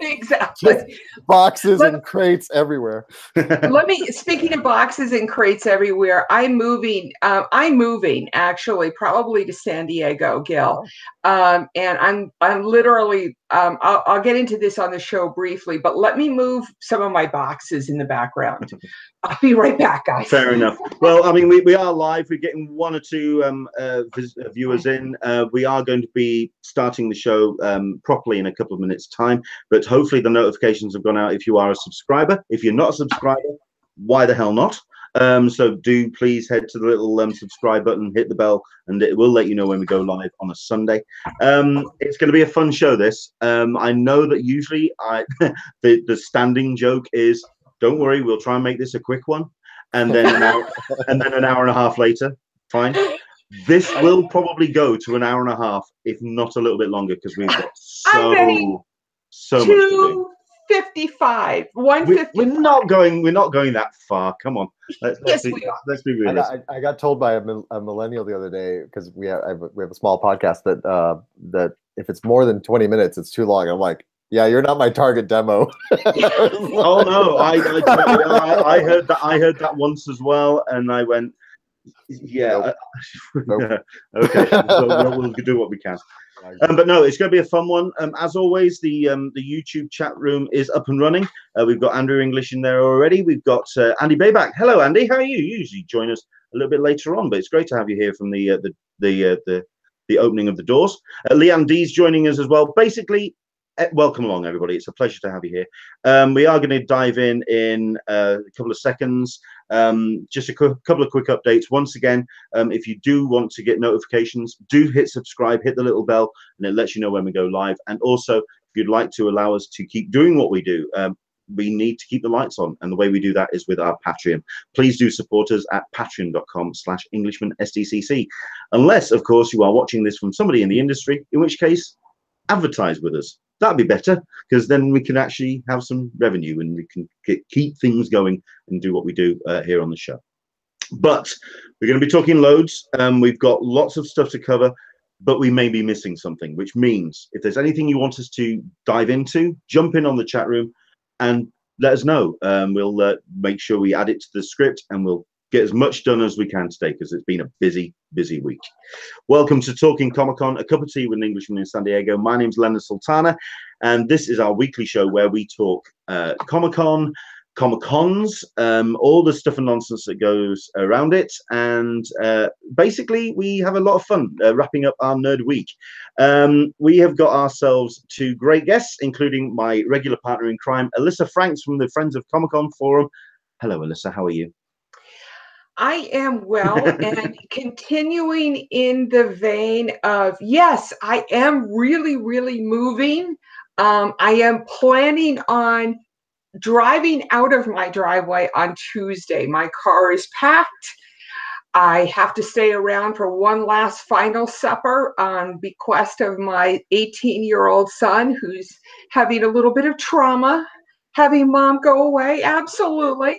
Exactly. Just boxes and crates everywhere. Speaking of boxes and crates everywhere, I'm moving actually probably to San Diego, Gil. And I'm literally, I'll get into this on the show briefly, but let me move some of my boxes in the background. I'll be right back, guys. Fair enough. Well, I mean, we are live. We're getting 1 or 2 viewers in. We are going to be starting the show properly in a couple of minutes' time, but hopefully the notifications have gone out if you are a subscriber. If you're not a subscriber, why the hell not? So do please head to the little subscribe button, hit the bell, and it will let you know when we go live on a Sunday. It's going to be a fun show, this. I know that usually the standing joke is, don't worry, we'll try and make this a quick one, and then an hour, an hour and a half later, fine. This will probably go to an hour and a half, if not a little bit longer, because we've got so much to do. 55, 150. We're not going that far. Come on. Let's be realistic. I got told by a millennial the other day, because we have a small podcast, that if it's more than 20 minutes, it's too long. I'm like, yeah, you're not my target demo. Oh no, I heard that. I heard that once as well, and I went, yeah, nope. Okay, we'll do what we can. But no, it's going to be a fun one. As always, the YouTube chat room is up and running. We've got Andrew English in there already. We've got Andy Bayback. Hello, Andy. How are you? You usually join us a little bit later on, but it's great to have you here from the opening of the doors. Leanne D's joining us as well. Basically, welcome along, everybody. It's a pleasure to have you here. We are going to dive in a couple of seconds. Just a couple of quick updates. Once again, if you do want to get notifications, do hit subscribe, hit the little bell, and it lets you know when we go live. And also, if you'd like to allow us to keep doing what we do, we need to keep the lights on, and the way we do that is with our Patreon. Please do support us at patreon.com/EnglishmanSDCC, unless, of course, you are watching this from somebody in the industry, in which case, advertise with us. That'd be better, because then we can actually have some revenue and we can keep things going and do what we do here on the show. But we're going to be talking loads. We've got lots of stuff to cover, but we may be missing something, which means if there's anything you want us to dive into, jump in on the chat room and let us know. We'll make sure we add it to the script, and we'll get as much done as we can today, because it's been a busy week. Welcome to Talkin Comic-Con, a cup of tea with an Englishman in San Diego. My name's Leonard Sultana, and this is our weekly show where we talk Comic-Con, Comic-Cons, all the stuff and nonsense that goes around it, and basically we have a lot of fun wrapping up our nerd week. We have got ourselves 2 great guests, including my regular partner in crime, Alyssa Franks from the Friends of Comic-Con forum. Hello, Alyssa, how are you? I am well, and continuing in the vein of, yes, I am really moving. I am planning on driving out of my driveway on Tuesday. My car is packed. I have to stay around for one last final supper on bequest of my 18-year-old son, who's having a little bit of trauma. Having mom go away, absolutely.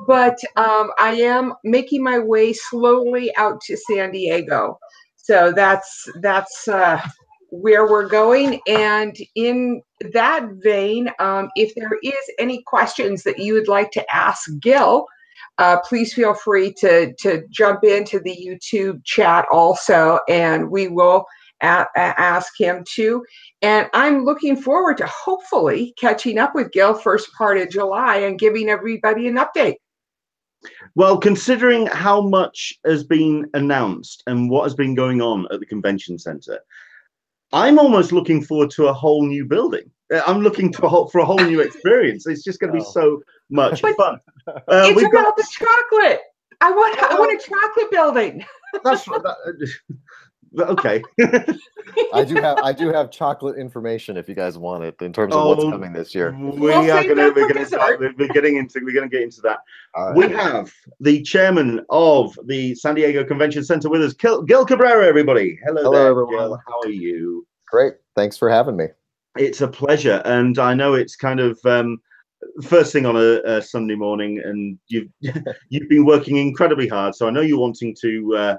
But I am making my way slowly out to San Diego. So that's where we're going. And in that vein, if there is any questions that you would like to ask Gil, please feel free to jump into the YouTube chat also, and we will ask him too. And I'm looking forward to hopefully catching up with Gil first part of July and giving everybody an update. Well, considering how much has been announced and what has been going on at the convention center, I'm almost looking forward to a whole new building. I'm looking for a whole new experience. It's just going to be so much fun. It's about the chocolate. I want a chocolate building. That's right. Okay. I do have chocolate information if you guys want it, in terms of what's coming this year. We're going to get into that. Right. We have the chairman of the San Diego Convention Center with us, Gil Cabrera, everybody. Hello there, everyone. Gil, how are you? Great. Thanks for having me. It's a pleasure. And I know it's kind of first thing on a Sunday morning, and you've been working incredibly hard. So I know you're wanting to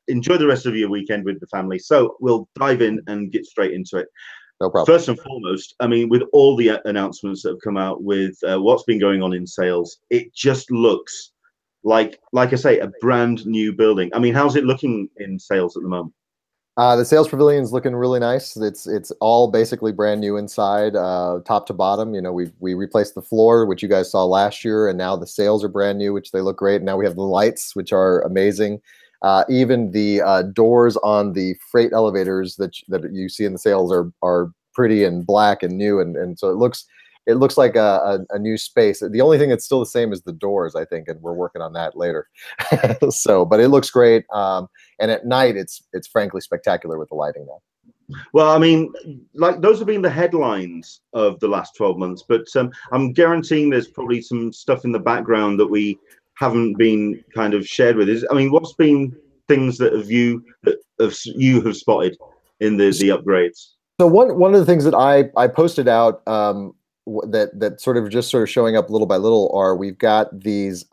enjoy the rest of your weekend with the family. So we'll dive in and get straight into it. No problem. First and foremost, I mean, with all the announcements that have come out with what's been going on in sales, it just looks like I say, a brand new building. I mean, how's it looking in sales at the moment? The sales pavilion is looking really nice. It's all basically brand new inside, top to bottom. You know, we replaced the floor, which you guys saw last year, and now the sails are brand new, which they look great. And now we have the lights, which are amazing. Even the doors on the freight elevators that you see in the sails are pretty and black and new, and so it looks like a new space. The only thing that's still the same is the doors, I think, and we're working on that later. So, but it looks great. And at night, it's frankly spectacular with the lighting now. Well, I mean, like those have been the headlines of the last 12 months, but I'm guaranteeing there's probably some stuff in the background that we haven't been kind of shared with. I mean, what's been things that you have spotted in the upgrades? So one of the things that I posted out that sort of showing up little by little are we've got these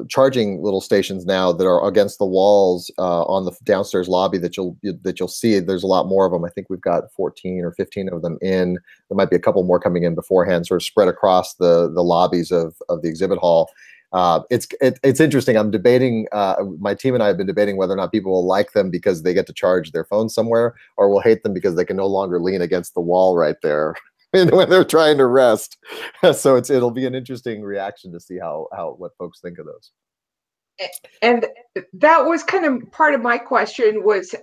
charging little stations now that are against the walls on the downstairs lobby that you'll see. There's a lot more of them. I think we've got 14 or 15 of them in. There might be a couple more coming in beforehand, sort of spread across the lobbies of the exhibit hall. It's interesting. I'm debating. My team and I have been debating whether or not people will like them because they get to charge their phone somewhere, or will hate them because they can no longer lean against the wall right there when they're trying to rest. So it'll be an interesting reaction to see what folks think of those. And that was kind of part of my question was,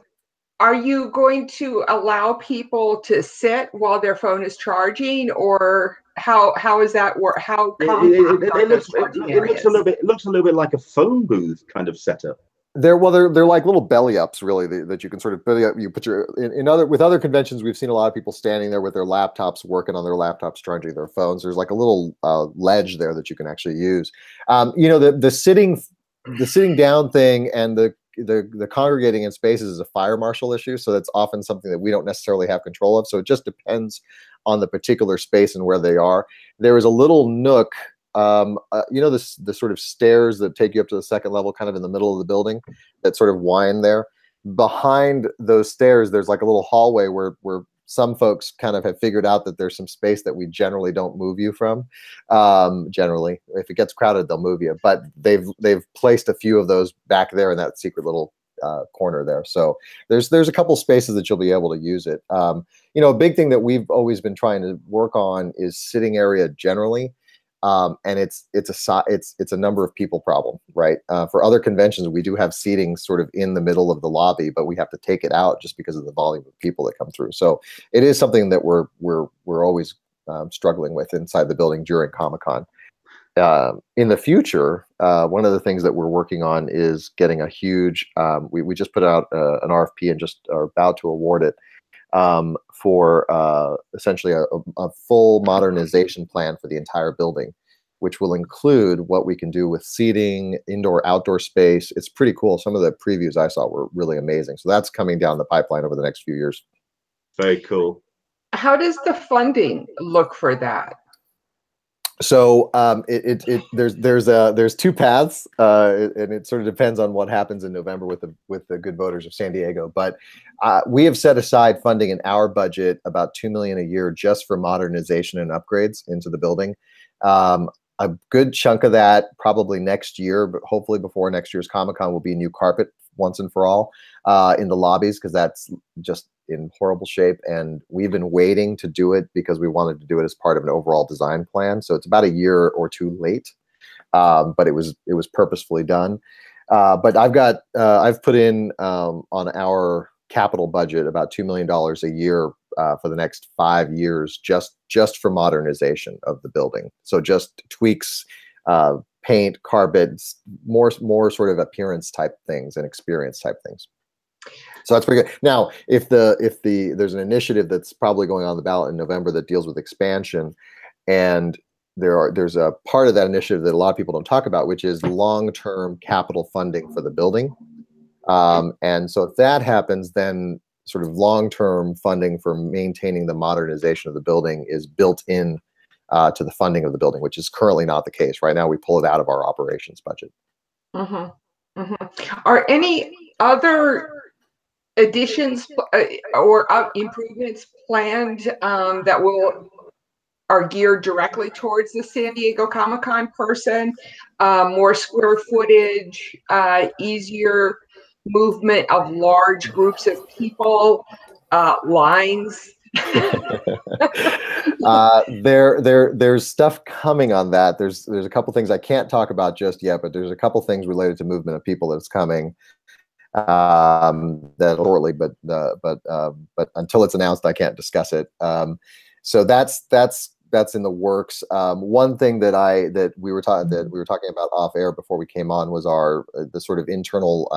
are you going to allow people to sit while their phone is charging, or how is that work? How it looks a little bit like a phone booth kind of setup. They're like little belly ups, really, that you can sort of belly up. You put with other conventions, we've seen a lot of people standing there with their laptops, working on their laptops, charging their phones. There's like a little ledge there that you can actually use. You know, the sitting down thing and the congregating in spaces is a fire marshal issue, so that's often something that we don't necessarily have control of. So it just depends on the particular space and where they are. There is a little nook. You know, the sort of stairs that take you up to the second level, kind of in the middle of the building, that sort of wind there. Behind those stairs, there's like a little hallway where some folks kind of have figured out that there's some space that we generally don't move you from. Generally, if it gets crowded, they'll move you. But they've placed a few of those back there in that secret little corner there. So there's a couple spaces that you'll be able to use it. You know, a big thing that we've always been trying to work on is sitting area generally. And it's a number of people problem, right? For other conventions, we do have seating sort of in the middle of the lobby, but we have to take it out just because of the volume of people that come through. So it is something that we're always struggling with inside the building during Comic-Con. In the future, one of the things that we're working on is getting a huge. We just put out an RFP and just are about to award it. For essentially a full modernization plan for the entire building, which will include what we can do with seating, indoor, outdoor space. It's pretty cool. Some of the previews I saw were really amazing. So that's coming down the pipeline over the next few years. Very cool. How does the funding look for that? So there's two paths, and it sort of depends on what happens in November with the good voters of San Diego. But we have set aside funding in our budget about $2 million a year just for modernization and upgrades into the building. A good chunk of that probably next year, but hopefully before next year's Comic-Con, will be new carpet once and for all in the lobbies, because that's just in horrible shape, and we've been waiting to do it because we wanted to do it as part of an overall design plan. So it's about a year or two late, but it was purposefully done. But I've put in on our capital budget about $2 million a year for the next 5 years, just for modernization of the building. So just tweaks, paint, carpets, more sort of appearance type things and experience type things. So that's pretty good. Now, if there's an initiative that's probably going on the ballot in November that deals with expansion, and there's a part of that initiative that a lot of people don't talk about, which is long-term capital funding for the building. And so if that happens, then sort of long-term funding for maintaining the modernization of the building is built in to the funding of the building, which is currently not the case. Right now, we pull it out of our operations budget. Mm-hmm. Mm-hmm. Are any other additions or improvements planned that are geared directly towards the San Diego Comic-Con person, more square footage, easier movement of large groups of people, lines. There's stuff coming on that. There's a couple things I can't talk about just yet, but there's a couple things related to movement of people that's coming that shortly, but until it's announced, I can't discuss it. So that's in the works. One thing that we were talking about off air before we came on was the sort of internal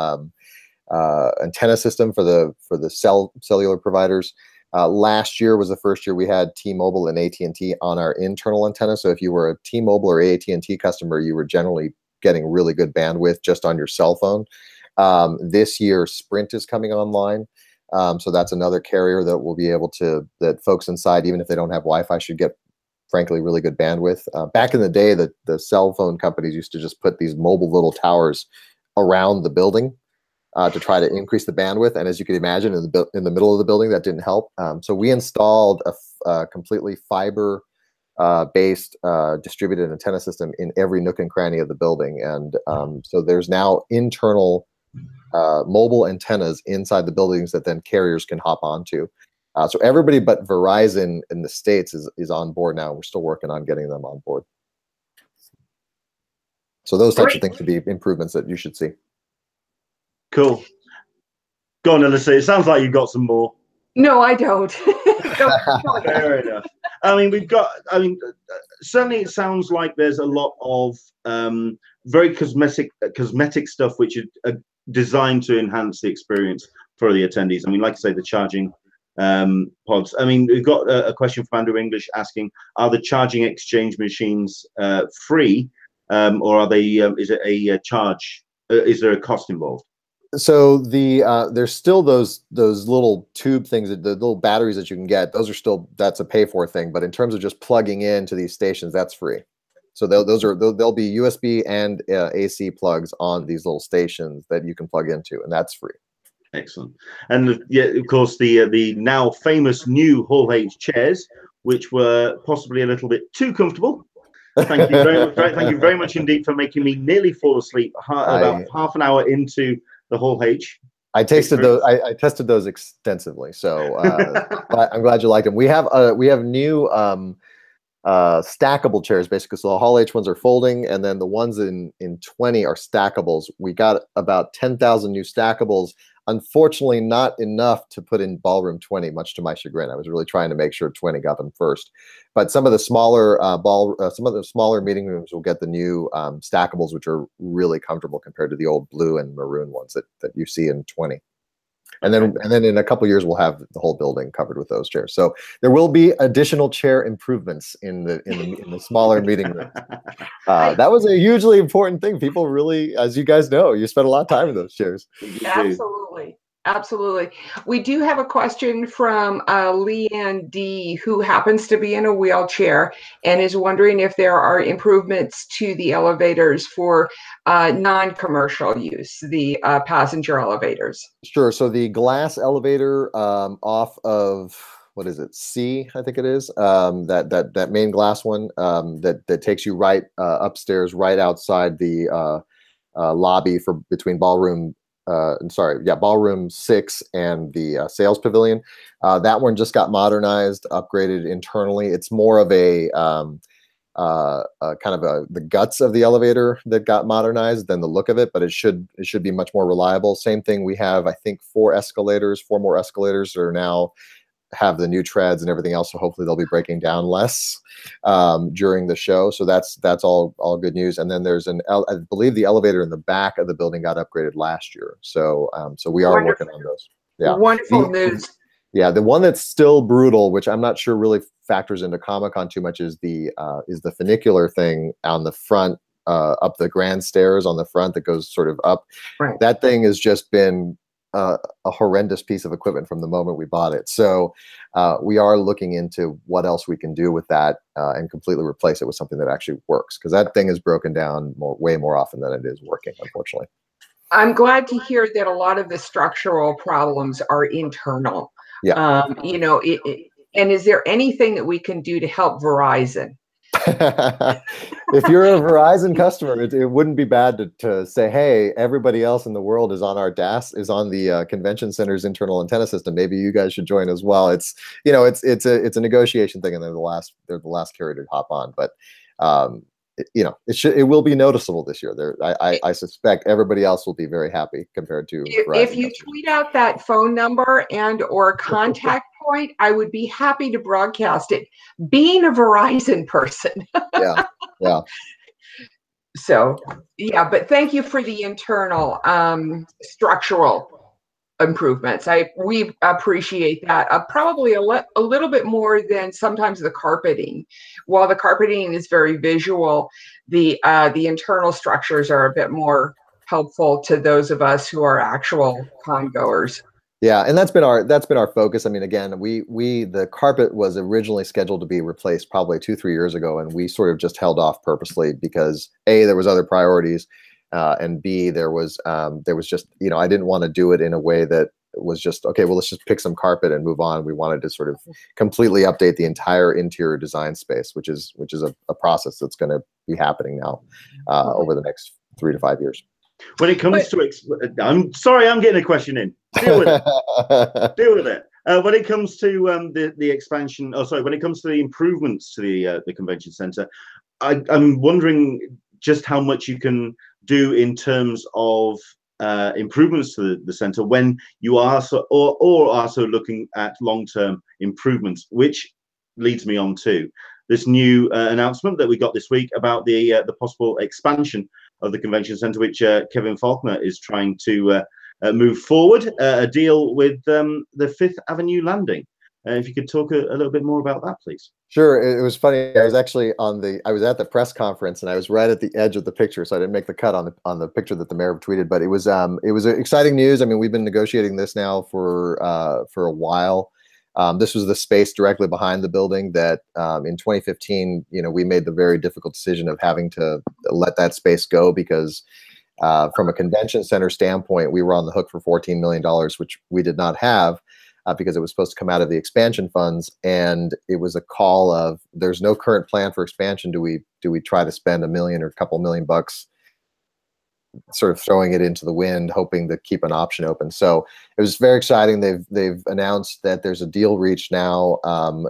antenna system for the cellular providers. Last year was the first year we had T-Mobile and AT&T on our internal antenna. So if you were a T-Mobile or AT&T customer, you were generally getting really good bandwidth just on your cell phone. This year, Sprint is coming online. So that's another carrier that will be able to, that folks inside, even if they don't have Wi-Fi, should get, frankly, really good bandwidth. Back in the day, the cell phone companies used to just put these mobile little towers around the building to try to increase the bandwidth. And as you can imagine, in the middle of the building, that didn't help. So we installed a completely fiber based distributed antenna system in every nook and cranny of the building. And so there's now internal mobile antennas inside the buildings that then carriers can hop onto. So everybody but Verizon in the States is on board now. We're still working on getting them on board. So those types of things would be improvements that you should see. Cool. Go on, Alyssa. It sounds like you've got some more. No, I don't. Fair enough. I mean, certainly it sounds like there's a lot of very cosmetic stuff which are designed to enhance the experience for the attendees. I mean, like I say, the charging pods. I mean, we've got a question from Andrew English asking, are the charging exchange machines free, or are they? Is it a charge? Is there a cost involved? So there's still those little tube things, the little batteries that you can get. Those are still, that's a pay for thing. But in terms of just plugging into these stations, that's free. So there'll be USB and AC plugs on these little stations that you can plug into, and that's free. Excellent. And yeah, of course, the now famous new Hall H chairs, which were possibly a little bit too comfortable. Thank you very much. Thank you very much indeed for making me nearly fall asleep about half an hour into the Hall H. I tasted those. I tested those extensively, so I'm glad you liked them. We have new stackable chairs, basically. So the Hall H ones are folding, and then the ones in 20 are stackables. We got about 10,000 new stackables. Unfortunately, not enough to put in ballroom 20, much to my chagrin. I was really trying to make sure 20 got them first. But some of the smaller smaller meeting rooms will get the new stackables, which are really comfortable compared to the old blue and maroon ones that you see in 20. And then in a couple of years, we'll have the whole building covered with those chairs. So there will be additional chair improvements in the smaller meeting rooms. That was a hugely important thing. People really, as you guys know, you spend a lot of time in those chairs. Absolutely. Absolutely. We do have a question from Leanne D, who happens to be in a wheelchair and is wondering if there are improvements to the elevators for non-commercial use, the passenger elevators. Sure. So the glass elevator off of, what is it, C, I think it is, that main glass one that takes you right upstairs, right outside the lobby between ballroom. Ballroom 6 and the sales pavilion. That one just got modernized, upgraded internally. It's more of a kind of the guts of the elevator that got modernized than the look of it, but it should be much more reliable. Same thing. We have, I think, 4 more escalators that are now have the new treads and everything else. So hopefully they'll be breaking down less during the show. So that's all good news. And then there's I believe the elevator in the back of the building got upgraded last year. So we are working on those. Yeah. Wonderful news. Yeah. The one that's still brutal, which I'm not sure really factors into Comic-Con too much, is the funicular thing on the front, up the grand stairs on the front that goes sort of up. Right. That thing has just been a horrendous piece of equipment from the moment we bought it. So we are looking into what else we can do with that and completely replace it with something that actually works, because that thing is broken down way more often than it is working, unfortunately. I'm glad to hear that a lot of the structural problems are internal. Yeah. You know, and is there anything that we can do to help Verizon? If you're a Verizon customer, it wouldn't be bad to say, hey, everybody else in the world is on our DAS, is on the convention center's internal antenna system. Maybe you guys should join as well. It's, you know, it's a negotiation thing, and they're the last carrier to hop on. But you know, it will be noticeable this year. I suspect everybody else will be very happy compared to Verizon. If you tweet out that phone number and or contact point, I would be happy to broadcast it. Being a Verizon person. Yeah. So yeah, but thank you for the internal structural improvements. We appreciate that. Probably a little bit more than sometimes the carpeting. While the carpeting is very visual, the internal structures are a bit more helpful to those of us who are actual con goers. Yeah, and that's been our focus. I mean, again, the carpet was originally scheduled to be replaced probably 2-3 years ago, and we sort of just held off purposely because A, there was other priorities, and B, there was just, you know, I didn't want to do it in a way that was just, okay, well, let's just pick some carpet and move on. We wanted to sort of completely update the entire interior design space, which is a process that's going to be happening now over the next 3 to 5 years. When it comes to, I'm sorry, I'm getting a question in. Deal with it. Deal with it. When it comes to the expansion, when it comes to the improvements to the convention center, I'm wondering just how much you can do in terms of improvements to the center when you are also looking at long-term improvements, which leads me on to this new announcement that we got this week about the possible expansion of the convention center, which Kevin Faulkner is trying to move forward, a deal with the Fifth Avenue landing. If you could talk a little bit more about that, please. Sure. It was funny. I was actually I was at the press conference, and I was right at the edge of the picture, so I didn't make the cut on the picture that the mayor tweeted. But it was exciting news. I mean, we've been negotiating this now for a while. This was the space directly behind the building that in 2015, you know, we made the very difficult decision of having to let that space go because from a convention center standpoint, we were on the hook for $14 million, which we did not have because it was supposed to come out of the expansion funds. And it was a call of, there's no current plan for expansion. Do we try to spend $1 million or a couple $1 million sort of throwing it into the wind, hoping to keep an option open? So it was very exciting. They've announced that there's a deal reached now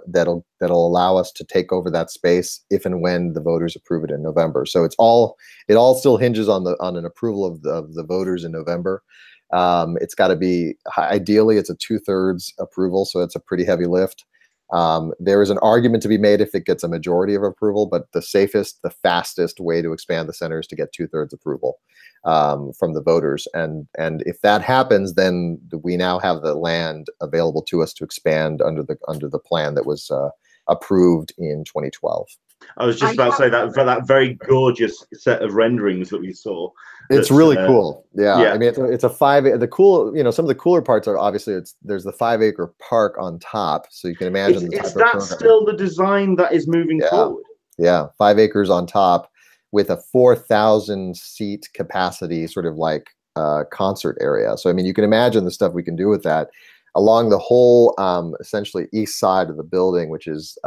that'll allow us to take over that space if and when the voters approve it in November. So it all still hinges on an approval of the voters in November. It's got to be, ideally it's a 2/3 approval, so it's a pretty heavy lift. There is an argument to be made if it gets a majority of approval, but the safest, the fastest way to expand the center is to get 2/3 approval from the voters. And if that happens, then we now have the land available to us to expand under the plan that was approved in 2012. I was just about to say that for that very gorgeous set of renderings that we saw. It's really cool. Yeah. I mean, it's a 5 acre. Some of the cooler parts are obviously there's the 5 acre park on top, so you can imagine. Is that still the design that is moving forward? Yeah, 5 acres on top with a 4,000 seat capacity, sort of like concert area. So I mean, you can imagine the stuff we can do with that along the whole essentially east side of the building, which is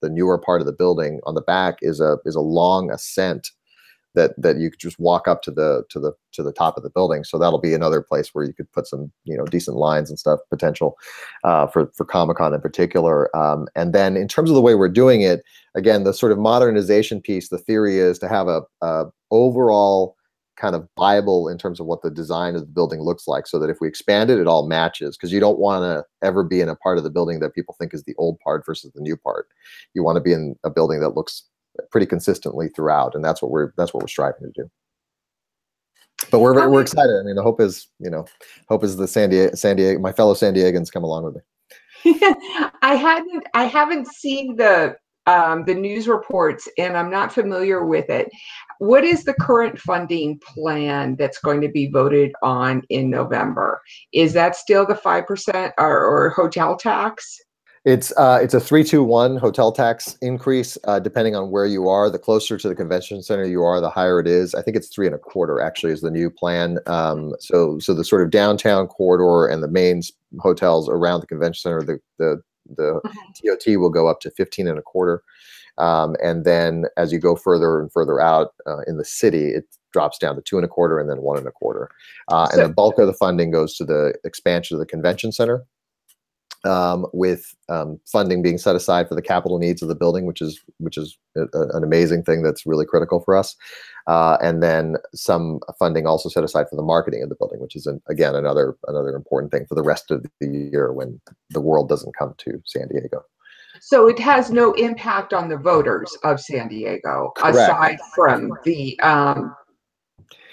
the newer part of the building. On the back is a long ascent that you could just walk up to the top of the building. So that'll be another place where you could put some, you know, decent lines and stuff potential for Comic-Con in particular. And then in terms of the way we're doing it, again, the sort of modernization piece, the theory is to have a overall kind of Bible in terms of what the design of the building looks like, so that if we expand it, it all matches, because you don't want to ever be in a part of the building that people think is the old part versus the new part. You want to be in a building that looks pretty consistently throughout, and that's what we're striving to do. But we're excited. I mean, the hope is the San Diego, my fellow San Diegans come along with me. I haven't seen the news reports, and I'm not familiar with it. What is the current funding plan that's going to be voted on in November? Is that still the 5% or hotel tax? It's a 3-2-1 hotel tax increase, depending on where you are. The closer to the convention center you are, the higher it is. I think it's 3.25 actually is the new plan. So the sort of downtown corridor and the main hotels around the convention center, the TOT will go up to 15.25. And then as you go further and further out in the city, it drops down to 2.25 and then 1.25. And the bulk of the funding goes to the expansion of the convention center. With funding being set aside for the capital needs of the building, which is an amazing thing that's really critical for us, and then some funding also set aside for the marketing of the building, which is again another important thing for the rest of the year when the world doesn't come to San Diego. So it has no impact on the voters of San Diego, Correct. Aside from the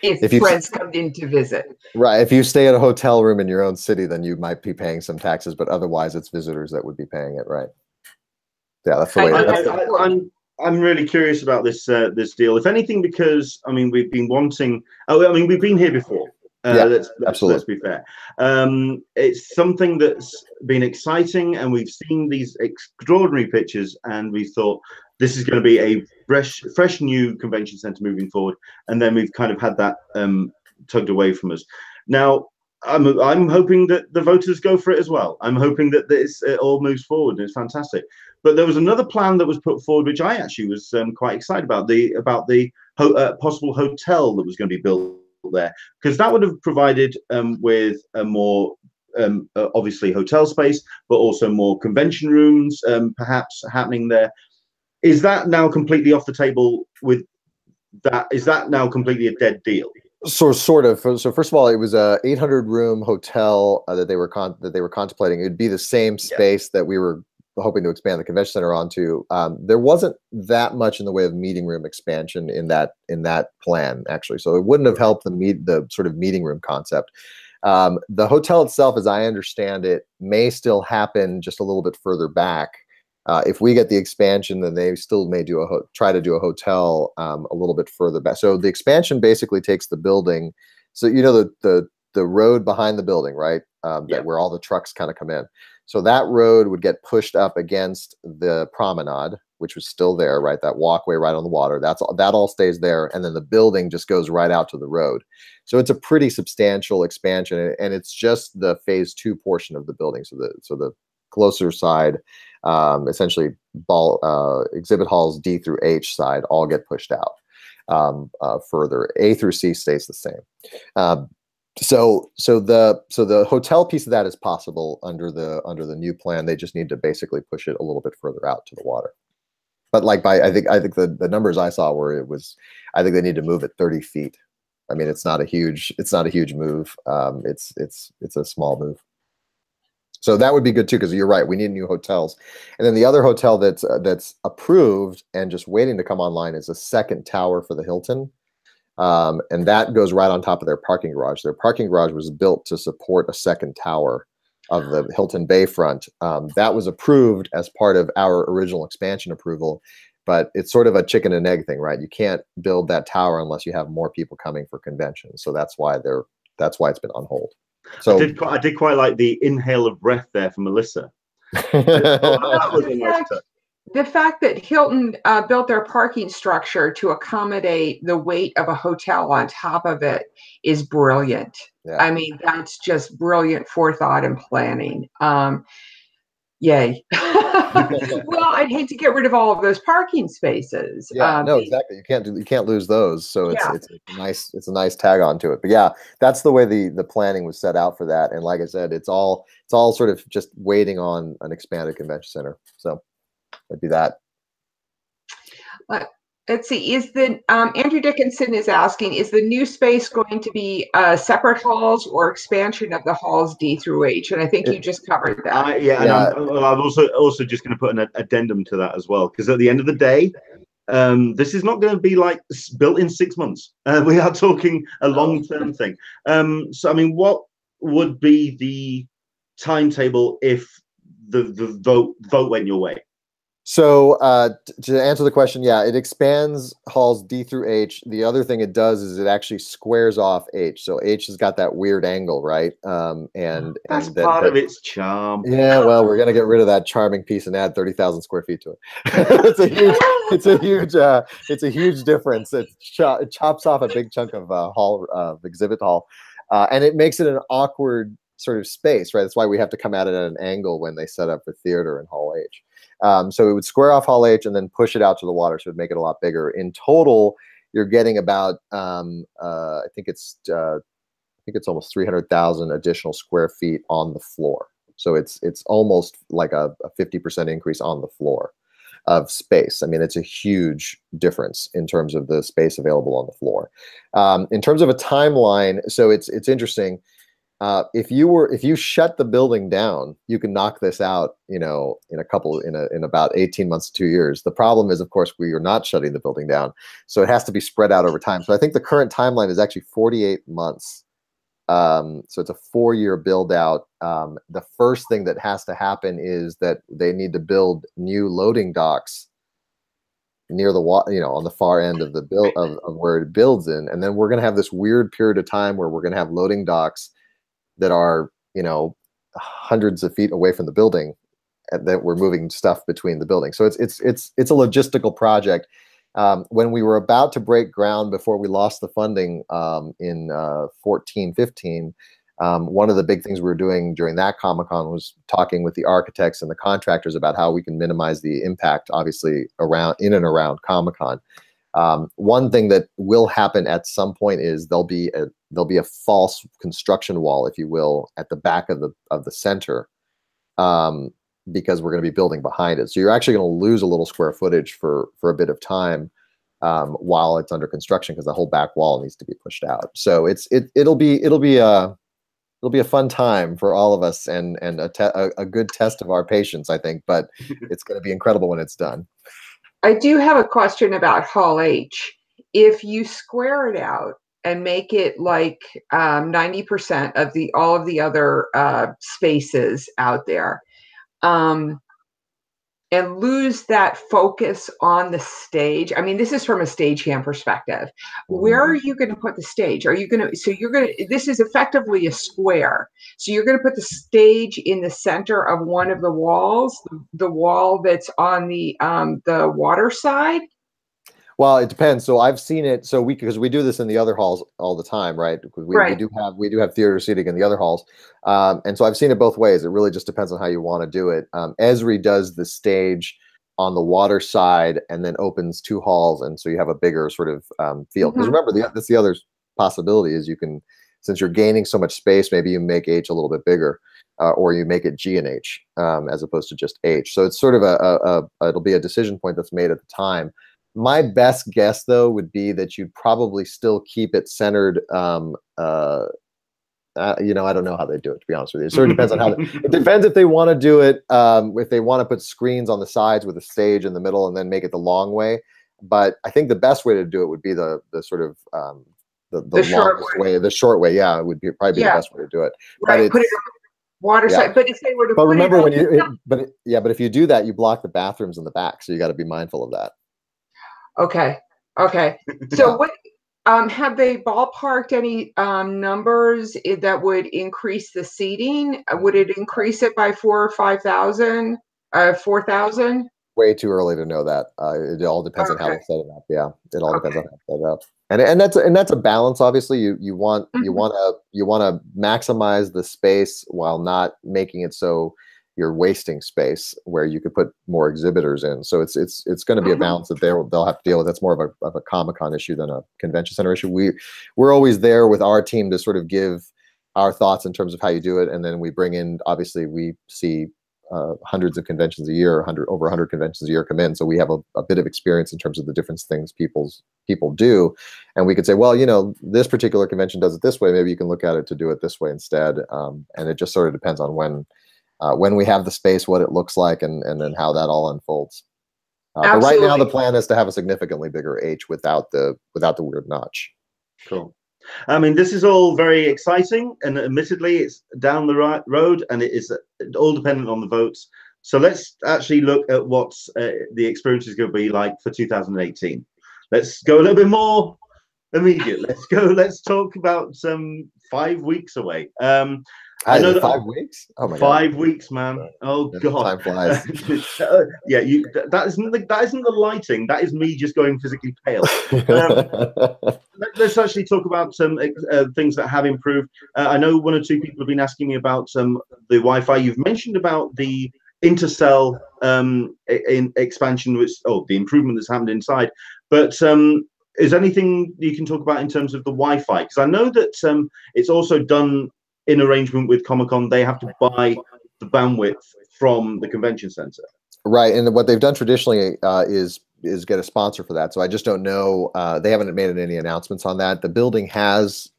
if friends come in to visit. Right. If you stay at a hotel room in your own city, then you might be paying some taxes, but otherwise it's visitors that would be paying it, right? Yeah, that's the way. I'm really curious about this this deal. If anything, because I mean we've been wanting. Oh, I mean we've been here before. Let's be fair. It's something that's been exciting, and we've seen these extraordinary pictures, and we thought this is going to be a fresh new convention center moving forward. And then we've kind of had that tugged away from us. Now I'm hoping that the voters go for it as well. I'm hoping that it all moves forward, and it's fantastic. But there was another plan that was put forward, which I actually was quite excited about the possible hotel that was going to be built there, because that would have provided with a more obviously hotel space, but also more convention rooms perhaps happening there. Is that now completely off the table with that? Is that now completely a dead deal? So sort of. So first of all, it was a 800-room hotel that they were contemplating. It'd be the same space that we were hoping to expand the convention center onto. There wasn't that much in the way of meeting room expansion in that plan, actually. So it wouldn't have helped the sort of meeting room concept. The hotel itself, as I understand it, may still happen just a little bit further back. If we get the expansion, then they still may try to do a hotel a little bit further back. So the expansion basically takes the building. So you know the road behind the building, right? Where all the trucks kind of come in. So that road would get pushed up against the promenade, which was still there, right? That walkway right on the water. That all stays there, and then the building just goes right out to the road. So it's a pretty substantial expansion, and it's just the phase 2 portion of the building. So the closer side, essentially exhibit halls D through H side all get pushed out further. A through C stays the same. So the hotel piece of that is possible under the new plan. They just need to basically push it a little bit further out to the water. But like I think the numbers I saw were I think they need to move it 30 feet. I mean, it's not a huge move. It's a small move. So that would be good too, because you're right. We need new hotels. And then the other hotel that's approved and just waiting to come online is a second tower for the Hilton. And that goes right on top of their parking garage. Their parking garage was built to support a second tower of the Hilton Bayfront. That was approved as part of our original expansion approval, but it's sort of a chicken and egg thing, right? You can't build that tower unless you have more people coming for conventions. So that's why it's been on hold. So I did quite like the inhale of breath there from Melissa. The fact that Hilton built their parking structure to accommodate the weight of a hotel on top of it is brilliant. Yeah. I mean, that's just brilliant forethought and planning. Yay. Well, I'd hate to get rid of all of those parking spaces. Yeah, no, exactly. You can't lose those. So it's a nice tag on to it. But yeah, that's the way the planning was set out for that. And like I said, it's all sort of just waiting on an expanded convention center. So it'd be that. Let's see. Is the Andrew Dickinson is asking, is the new space going to be separate halls or expansion of the halls D through H? And I think you just covered that. And I'm also just going to put an addendum to that as well, because at the end of the day, this is not going to be like built in 6 months. We are talking a long-term thing. So I mean, what would be the timetable if the vote went your way? So to answer the question, yeah, it expands halls D through H. The other thing it does is it actually squares off H. So H has got that weird angle, right? That's And part of its charm. yeah, well, we're gonna get rid of that charming piece and add 30,000 square feet to it. It's a huge difference. It chops off a big chunk of exhibit hall, and it makes it an awkward sort of space, right? That's why we have to come at it at an angle when they set up for theater in Hall H. So it would square off Hall H and then push it out to the water, so it would make it a lot bigger. In total, you're getting about I think it's almost 300,000 additional square feet on the floor. So it's almost like a 50% increase on the floor of space. I mean, it's a huge difference in terms of the space available on the floor. In terms of a timeline, so it's interesting. If you shut the building down, you can knock this out, in about 18 months to 2 years. The problem is, of course, we are not shutting the building down, so it has to be spread out over time. So I think the current timeline is actually 48 months. So it's a 4-year build out. The first thing that has to happen is that they need to build new loading docks near the on the far end of the build of where it builds in, and then we're going to have this weird period of time where we're going to have loading docks that are hundreds of feet away from the building, and that we're moving stuff between the buildings. So it's a logistical project. When we were about to break ground before we lost the funding in 14-15, one of the big things we were doing during that Comic-Con was talking with the architects and the contractors about how we can minimize the impact, obviously, in and around Comic-Con. One thing that will happen at some point is there'll be a false construction wall, if you will, at the back of the center, because we're going to be building behind it. So you're actually going to lose a little square footage for a bit of time while it's under construction, because the whole back wall needs to be pushed out. So it'll be a fun time for all of us, and a good test of our patience, I think. But it's going to be incredible when it's done. I do have a question about Hall H. If you square it out and make it like 90% of all of the other spaces out there, and lose that focus on the stage. I mean, this is from a stagehand perspective. Where are you going to put the stage? This is effectively a square. So you're going to put the stage in the center of one of the walls, the wall that's on the water side. Well, it depends. So I've seen it. So because we do this in the other halls all the time, right? Because we do have theater seating in the other halls, and so I've seen it both ways. It really just depends on how you want to do it. Esri does the stage on the water side and then opens 2 halls, and so you have a bigger sort of field. Because remember, that's the other possibility is you can, since you're gaining so much space, maybe you make H a little bit bigger, or you make it G and H as opposed to just H. So it's sort of it'll be a decision point that's made at the time. My best guess, though, would be that you'd probably still keep it centered. I don't know how they do it, to be honest with you. It sort of depends on how. It depends if they want to do it. If they want to put screens on the sides with a stage in the middle and then make it the long way. But I think the best way to do it would be the sort of the longest way. The short way. Yeah, it would probably be the best way to do it. Right. Put it on the water side. But if they were to but remember when you but if you do that, you block the bathrooms in the back, so you got to be mindful of that. Okay. So what have they ballparked any numbers that would increase the seating? Would it increase it by 4,000 or 5,000? 4,000? Way too early to know that. It all depends on how they set it up. Yeah, it all depends on how they set it up. And that's a balance. Obviously, you want to maximize the space while not making it so you're wasting space where you could put more exhibitors in. So it's going to be a balance that they'll have to deal with. That's more of a Comic-Con issue than a convention center issue. We're always there with our team to sort of give our thoughts in terms of how you do it, and then we bring in. Obviously, we see hundreds of conventions a year, over 100 conventions a year come in. So we have a bit of experience in terms of the different things people do, and we could say, well, this particular convention does it this way. Maybe you can look at it to do it this way instead. And it just sort of depends on when we have the space, what it looks like, and then how that all unfolds. But right now, the plan is to have a significantly bigger H without the weird notch. Cool. I mean, this is all very exciting, and admittedly, it's down the right road, and it is all dependent on the votes. So let's actually look at what the experience is going to be like for 2018. Let's go a little bit more immediate. Let's talk about 5 weeks away. I know that 5 weeks. Oh my God. 5 weeks, man. Oh God, time flies. Yeah, that isn't the lighting. That is me just going physically pale. Let's actually talk about some things that have improved. I know 1 or 2 people have been asking me about the Wi-Fi. You've mentioned about the intercell in expansion, which the improvement that's happened inside. But is anything you can talk about in terms of the Wi-Fi? Because I know that it's also done in arrangement with Comic-Con. They have to buy the bandwidth from the convention center. Right, and what they've done traditionally is get a sponsor for that. So I just don't know. They haven't made any announcements on that. The building has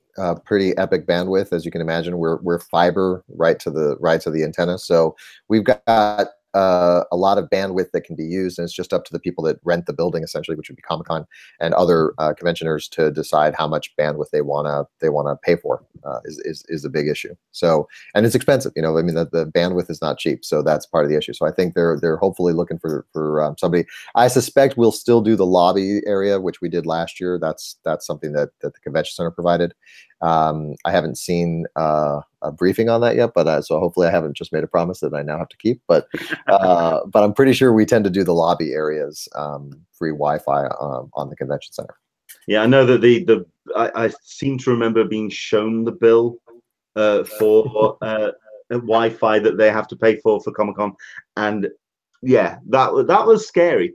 pretty epic bandwidth, as you can imagine. We're fiber right to the antenna, so we've got a lot of bandwidth that can be used, and it's just up to the people that rent the building, essentially, which would be Comic-Con and other conventioners, to decide how much bandwidth they wanna pay for. Is a big issue. So, and it's expensive. I mean, the bandwidth is not cheap, so that's part of the issue. So I think they're hopefully looking for somebody. I suspect we'll still do the lobby area, which we did last year. That's something that the convention center provided. I haven't seen a briefing on that yet, but so hopefully I haven't just made a promise that I now have to keep. But I'm pretty sure we tend to do the lobby areas free Wi-Fi on the convention center. Yeah, I know that I seem to remember being shown the bill for Wi-Fi that they have to pay for Comic-Con, and yeah, that was scary.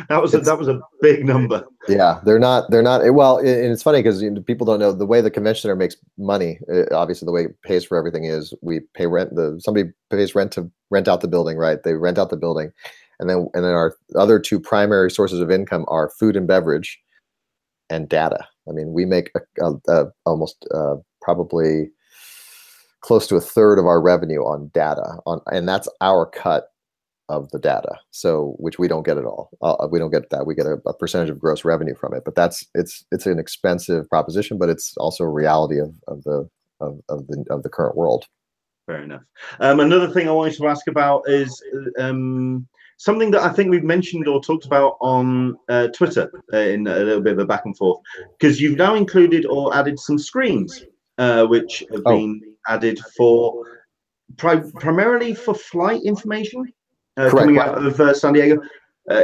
That was a big number. Yeah, they're not well, and it's funny because people don't know the way the convention center makes money. Obviously, the way it pays for everything is we pay rent. Somebody pays rent to rent out the building, right? They rent out the building, and then our other 2 primary sources of income are food and beverage and data. I mean, we make almost probably close to 1/3 of our revenue on data, and that's our cut of the data, so which we don't get at all. We don't get that. We get a percentage of gross revenue from it, but it's an expensive proposition, but it's also a reality of the current world. Fair enough. Another thing I wanted to ask about is something that I think we've mentioned or talked about on Twitter in a little bit of a back and forth, because you've now included or added some screens, which have been added for primarily for flight information. Coming out of San Diego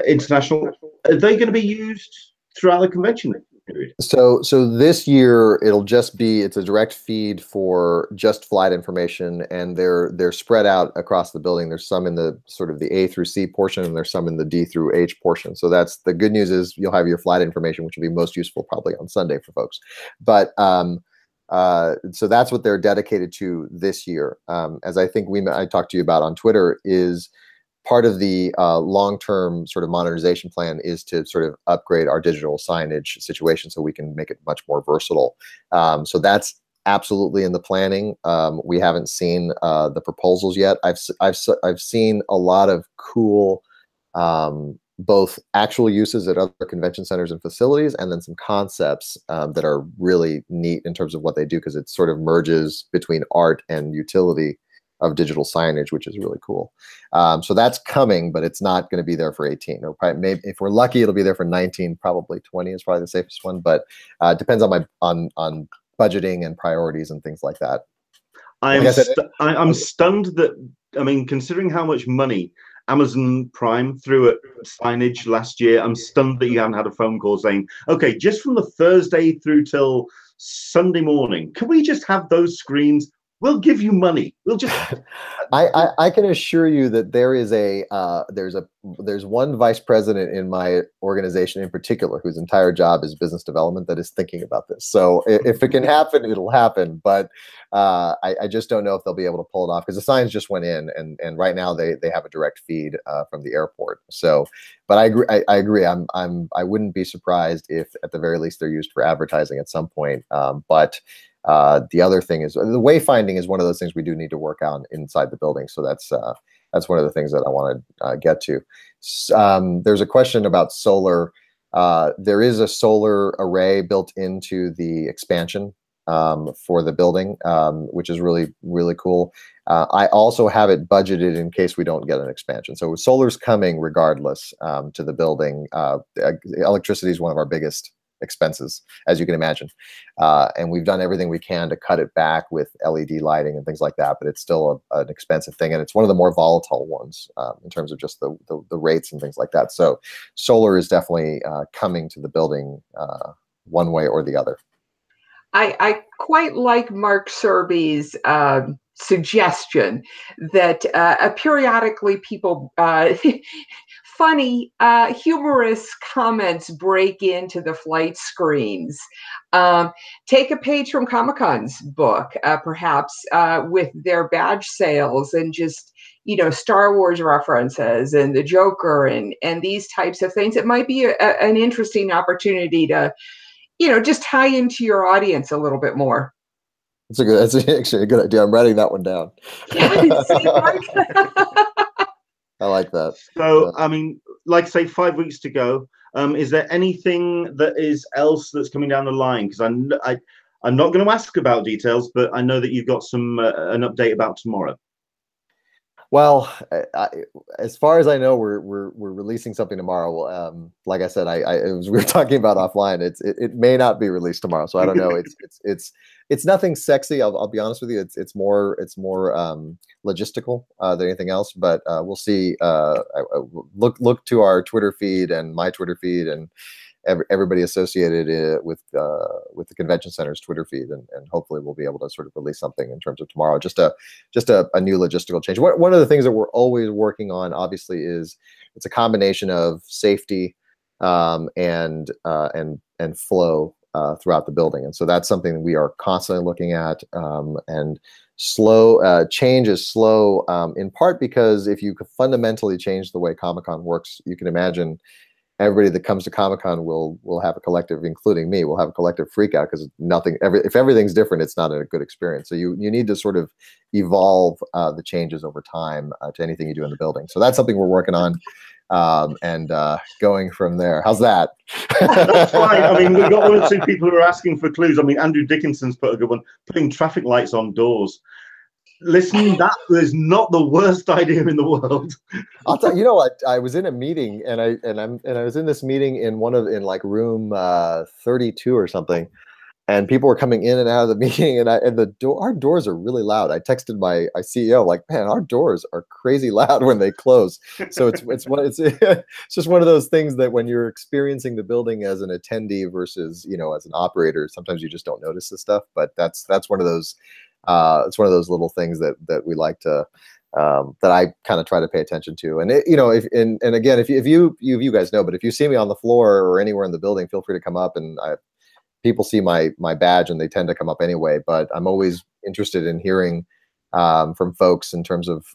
International. Are they going to be used throughout the convention period? So this year it's a direct feed for just flight information, and they're spread out across the building. There's some in the sort of the A through C portion, and there's some in the D through H portion. So that's the good news, is you'll have your flight information, which will be most useful probably on Sunday for folks. But so that's what they're dedicated to this year. As I think I talked to you about on Twitter, is part of the long-term sort of modernization plan is to sort of upgrade our digital signage situation so we can make it much more versatile. So that's absolutely in the planning. We haven't seen the proposals yet. I've seen a lot of cool both actual uses at other convention centers and facilities, and then some concepts that are really neat in terms of what they do, because it sort of merges between art and utility of digital signage, which is really cool. So that's coming, but it's not going to be there for 18. Or probably, maybe if we're lucky, it'll be there for 19. Probably 20 is probably the safest one, but it depends on on budgeting and priorities and things like that. I'm stunned that, I mean, considering how much money Amazon Prime threw at signage last year, I'm stunned that you haven't had a phone call saying, okay, just from the Thursday through till Sunday morning, can we just have those screens? We'll give you money. We'll just. I can assure you that there's one vice president in my organization in particular whose entire job is business development that is thinking about this. So if it can happen, it'll happen. But I just don't know if they'll be able to pull it off, because the signs just went in, and right now they have a direct feed from the airport. So, but I agree. I wouldn't be surprised if at the very least they're used for advertising at some point. But the other thing is the wayfinding is one of those things we do need to work on inside the building. So that's one of the things that I want to get to. There's a question about solar. There is a solar array built into the expansion for the building, which is really, really cool. I also have it budgeted in case we don't get an expansion. So solar's coming regardless to the building. Electricity is one of our biggest expenses, as you can imagine. And we've done everything we can to cut it back with LED lighting and things like that, but it's still an expensive thing. And it's one of the more volatile ones in terms of just the rates and things like that. So solar is definitely coming to the building one way or the other. I quite like Mark Serby's suggestion that periodically people, funny, humorous comments break into the flight screens. Take a page from Comic-Con's book, perhaps, with their badge sales and just, Star Wars references and the Joker and these types of things. It might be an interesting opportunity to just tie into your audience a little bit more. That's actually a good idea. I'm writing that one down. I like that. So, I mean, like say 5 weeks to go. Is there anything that is else that's coming down the line? Because I'm not going to ask about details, but I know that you've got some an update about tomorrow. Well, as far as I know, we're releasing something tomorrow. Like I said, we were talking about offline. It may not be released tomorrow, so I don't know. It's nothing sexy. I'll be honest with you. It's more logistical than anything else. But we'll see. Look to our Twitter feed and my Twitter feed and everybody associated with the convention center's Twitter feed, and hopefully we'll be able to sort of release something in terms of tomorrow. Just a new logistical change. One of the things that we're always working on, obviously, is it's a combination of safety and flow throughout the building, and so that's something that we are constantly looking at. And slow change is slow in part because if you could fundamentally change the way Comic-Con works, you can imagine everybody that comes to Comic-Con will have a collective, including me, will have a collective freak out because if everything's different, it's not a good experience. So you need to sort of evolve the changes over time to anything you do in the building. So that's something we're working on and going from there. How's that? That's fine. I mean, we've got one or two people who are asking for clues. I mean, Andrew Dickinson's put a good one, putting traffic lights on doors. Listen, that was not the worst idea in the world. I'll tell you. I was in a meeting, and I was in this meeting in like room 32 or something, and people were coming in and out of the meeting, and our doors are really loud. I texted my CEO like, man, our doors are crazy loud when they close. So it's just one of those things that when you're experiencing the building as an attendee versus as an operator, sometimes you just don't notice this stuff. But that's one of those. It's one of those little things that we like to that I kind of try to pay attention to. And again, if you guys know, but if you see me on the floor or anywhere in the building, feel free to come up. And people see my badge and they tend to come up anyway. But I'm always interested in hearing from folks in terms of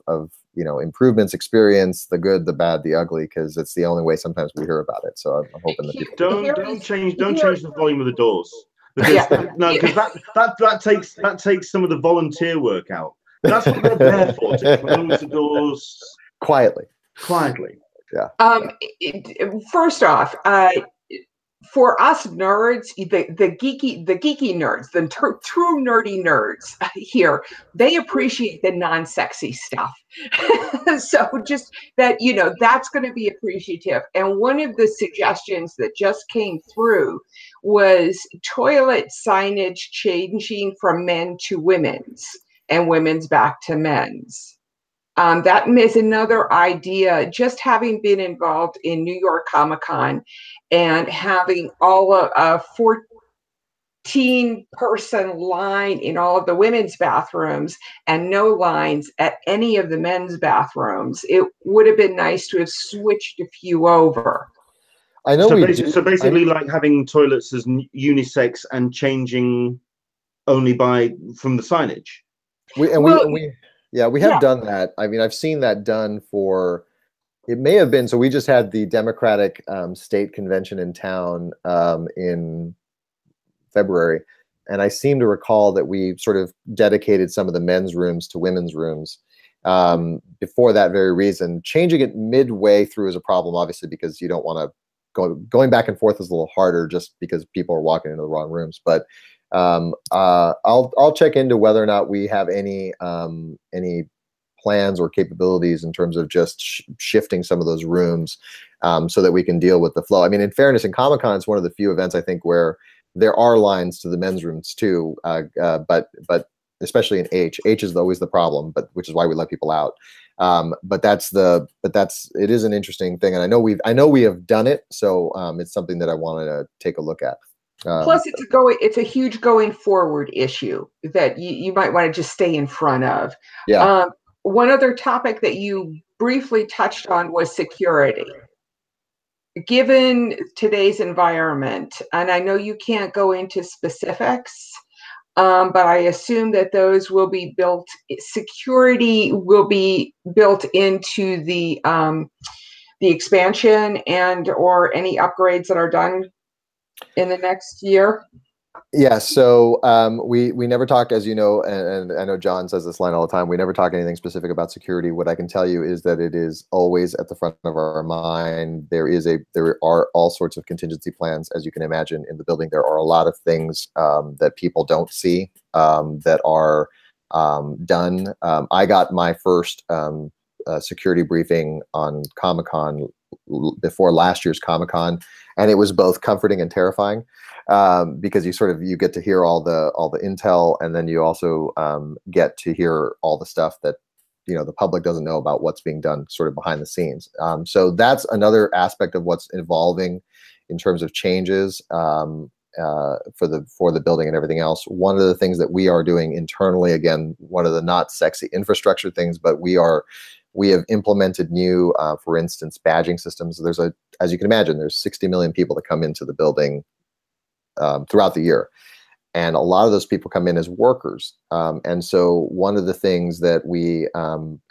improvements, experience, the good, the bad, the ugly, because it's the only way sometimes we hear about it. So I'm hoping that people don't change the volume of the doors. Because that takes some of the volunteer work out. That's what they're there for, to close the doors quietly. Yeah. First off, for us nerds, the geeky nerds, the true nerdy nerds here, they appreciate the non-sexy stuff. So just that, that's going to be appreciative. And one of the suggestions that just came through was toilet signage changing from men to women's and women's back to men's. That is another idea. Just having been involved in New York Comic-Con and having all a 14-person line in all of the women's bathrooms and no lines at any of the men's bathrooms, it would have been nice to have switched a few over. I know. So basically, like having toilets as unisex and changing only from the signage. We have done that. I mean, I've seen that done for. It may have been. So we just had the Democratic state convention in town in February, and I seem to recall that we sort of dedicated some of the men's rooms to women's rooms before that very reason. Changing it midway through is a problem, obviously, because you don't want to going back and forth is a little harder just because people are walking into the wrong rooms. But I'll check into whether or not we have any plans or capabilities in terms of just shifting some of those rooms so that we can deal with the flow. I mean, in fairness, in Comic-Con, it's one of the few events I think where there are lines to the men's rooms too, but especially in H is always the problem, but which is why we let people out. But it is an interesting thing, and I know we have done it, so it's something that I wanted to take a look at. Plus, it's a huge going forward issue that you might want to just stay in front of. Yeah. One other topic that you briefly touched on was security. Given today's environment, and I know you can't go into specifics, but I assume that those will be built, security will be built into the expansion and or any upgrades that are done in the next year. Yeah, so we never talk, as you know, and I know John says this line all the time, we never talk anything specific about security. What I can tell you is that it is always at the front of our mind. There are all sorts of contingency plans, as you can imagine, in the building. There are a lot of things that people don't see that are done. I got my first security briefing on Comic-Con before last year's Comic-Con, and it was both comforting and terrifying. Because you get to hear all the intel, and then you also get to hear all the stuff that the public doesn't know about what's being done sort of behind the scenes. So that's another aspect of what's evolving in terms of changes for the building and everything else. One of the things that we are doing internally, again, one of the not sexy infrastructure things, but we have implemented new, for instance, badging systems. As you can imagine, there's 60 million people that come into the building throughout the year, and a lot of those people come in as workers, and so one of the things that we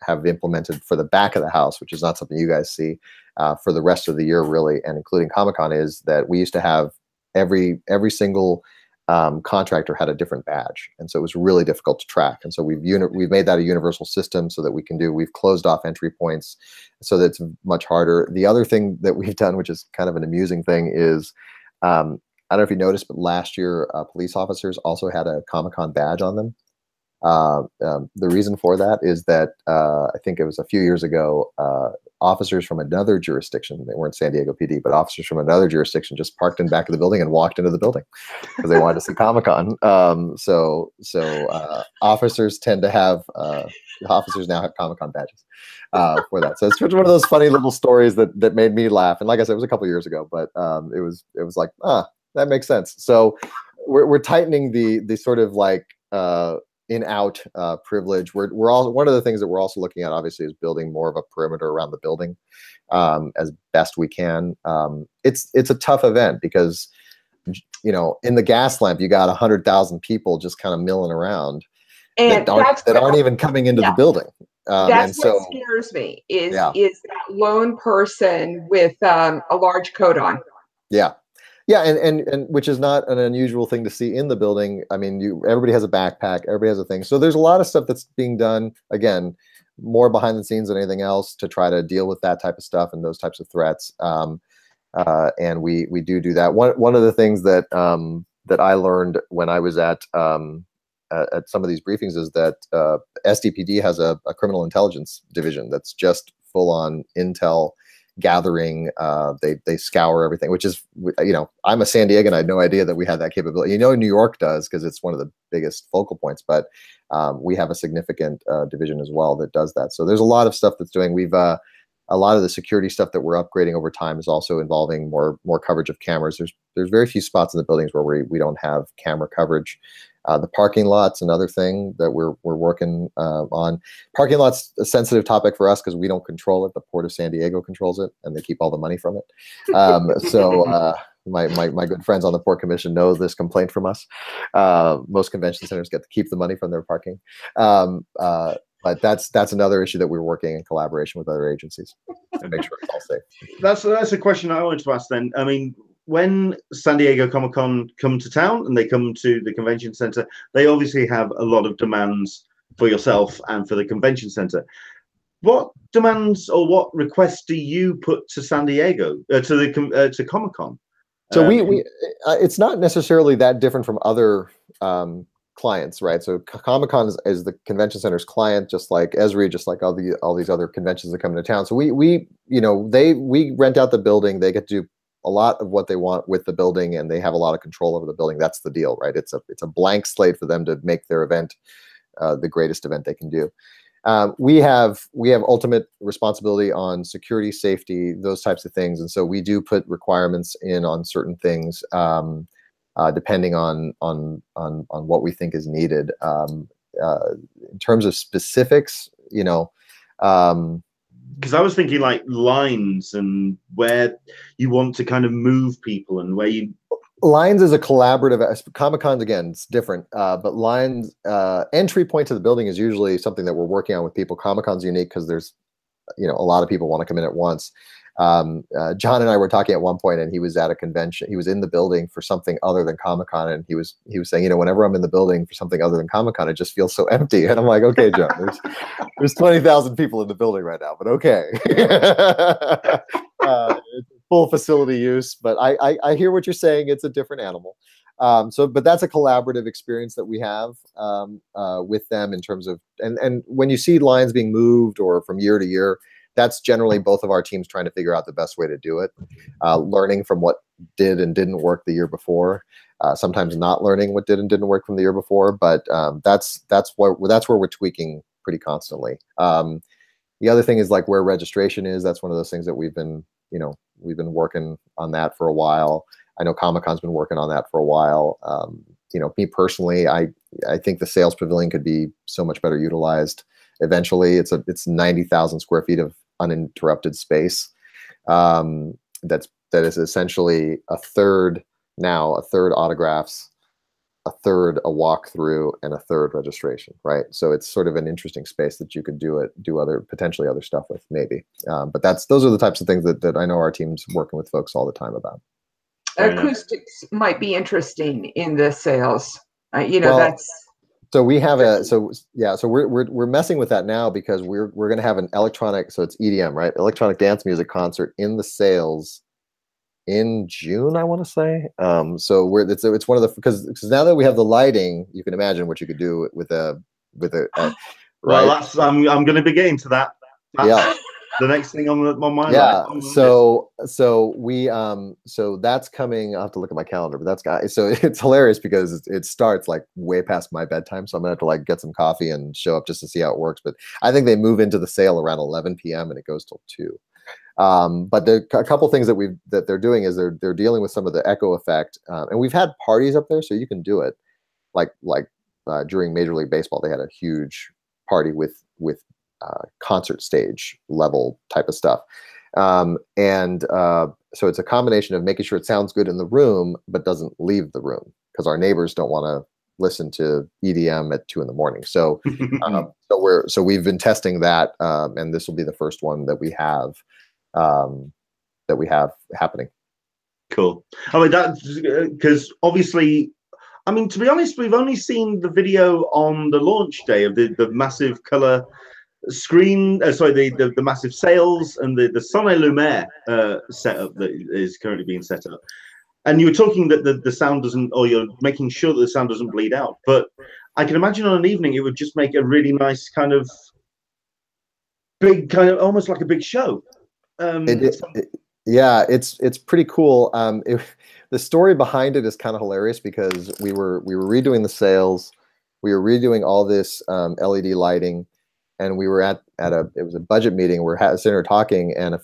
have implemented for the back of the house, which is not something you guys see for the rest of the year really, and including Comic-Con, is that we used to have every single contractor had a different badge, and so it was really difficult to track, and so we've made that a universal system so that we've closed off entry points so that it's much harder. The other thing that we've done, which is kind of an amusing thing, is I don't know if you noticed, but last year, police officers also had a Comic-Con badge on them. The reason for that is that I think it was a few years ago, officers from another jurisdiction, they weren't San Diego PD, but officers from another jurisdiction just parked in the back of the building and walked into the building because they wanted to see Comic-Con. So officers tend to have, officers now have Comic-Con badges for that. So it's one of those funny little stories that made me laugh. And like I said, it was a couple years ago, but it was like, that makes sense. So we're tightening the sort of like in-out privilege. We're all, one of the things that we're also looking at, obviously, is building more of a perimeter around the building as best we can. It's a tough event because in the gas lamp you got 100,000 people just kind of milling around and that aren't even coming into the building. That's what scares me is that lone person with a large coat on. Yeah, and which is not an unusual thing to see in the building. I mean, everybody has a backpack, everybody has a thing. So there's a lot of stuff that's being done, again, more behind the scenes than anything else, to try to deal with that type of stuff and those types of threats. And we do that. One of the things that I learned when I was at some of these briefings is that SDPD has a criminal intelligence division that's just full on intel gathering. They scour everything, which is, I'm a San Diegan. I had no idea that we had that capability. New York does, because it's one of the biggest focal points, but we have a significant division as well that does that. So there's a lot of stuff that's doing. We've a lot of the security stuff that we're upgrading over time is also involving more coverage of cameras. There's very few spots in the buildings where we don't have camera coverage. The parking lot's another thing that we're working on. Parking lot's a sensitive topic for us because we don't control it. The Port of San Diego controls it, and they keep all the money from it. So my good friends on the Port Commission know this complaint from us. Most convention centers get to keep the money from their parking. But that's another issue that we're working in collaboration with other agencies to make sure it's all safe. That's a question I wanted to ask then. I mean, when San Diego Comic-Con come to town and they come to the convention center, they obviously have a lot of demands for yourself and for the convention center. What demands or what requests do you put to San Diego, to Comic-Con? So it's not necessarily that different from other clients, right? So Comic-Con is the convention center's client, just like Esri, just like all these other conventions that come into town. So we rent out the building. They get to do a lot of what they want with the building, and they have a lot of control over the building. That's the deal, right? It's a blank slate for them to make their event the greatest event they can do. We have ultimate responsibility on security, safety, those types of things, and so we do put requirements in on certain things, depending on what we think is needed. In terms of specifics, because I was thinking like lines and where you want to kind of move people and where you. Lines is a collaborative. Comic-Con, again, it's different, but lines, entry point to the building is usually something that we're working on with people. Comic-Con's unique because there's, a lot of people want to come in at once. John and I were talking at one point, and he was at a convention. He was in the building for something other than Comic-Con, and he was saying, whenever I'm in the building for something other than Comic-Con, it just feels so empty. And I'm like, okay, John, there's 20,000 people in the building right now, but okay. Full facility use, but I hear what you're saying. It's a different animal. But that's a collaborative experience that we have with them in terms of, and when you see lines being moved or from year to year, that's generally both of our teams trying to figure out the best way to do it, learning from what did and didn't work the year before, sometimes not learning what did and didn't work from the year before, but that's where we're tweaking pretty constantly. The other thing is like where registration is. That's one of those things that we've been working on that for a while. I know Comic-Con's been working on that for a while. Me personally, I think the sales pavilion could be so much better utilized. Eventually, it's 90,000 square feet of uninterrupted space. That is essentially a third autographs, a third a walkthrough, and a third registration, right? So it's sort of an interesting space that you could do potentially other stuff with, maybe. But those are the types of things that I know our team's working with folks all the time about. Acoustics might be interesting in the sales. So we have we're messing with that now because we're going to have an electronic, so it's EDM, right? Electronic dance music concert in the sales in June, I want to say. So it's one of the, because now that we have the lighting, you can imagine what you could do with a right? Well, I'm going to be getting to that. That's the next thing on my mind. Yeah. So that's coming. I'll have to look at my calendar, but so it's hilarious because it starts like way past my bedtime. So I'm gonna have to like get some coffee and show up just to see how it works. But I think they move into the sale around 11 p.m. and it goes till 2. But a couple things that they're doing is they're dealing with some of the echo effect, and we've had parties up there, so you can do it. Like during Major League Baseball, they had a huge party with concert stage level type of stuff, so it's a combination of making sure it sounds good in the room but doesn't leave the room, because our neighbors don't want to listen to EDM at 2 a.m. So we've been testing that, and this will be the first one that we have happening. Cool. I mean, that's because obviously, I mean, to be honest, we've only seen the video on the launch day of the massive color screen. The massive sails and the Sonnet Lumiere setup that is currently being set up. And you were talking that the sound doesn't, or you're making sure that the sound doesn't bleed out. But I can imagine on an evening it would just make a really nice kind of big, kind of almost like a big show. It's pretty cool. The story behind it is kind of hilarious because we were redoing the sails, we were redoing all this LED lighting, and we were it was a budget meeting. We're sitting there talking, and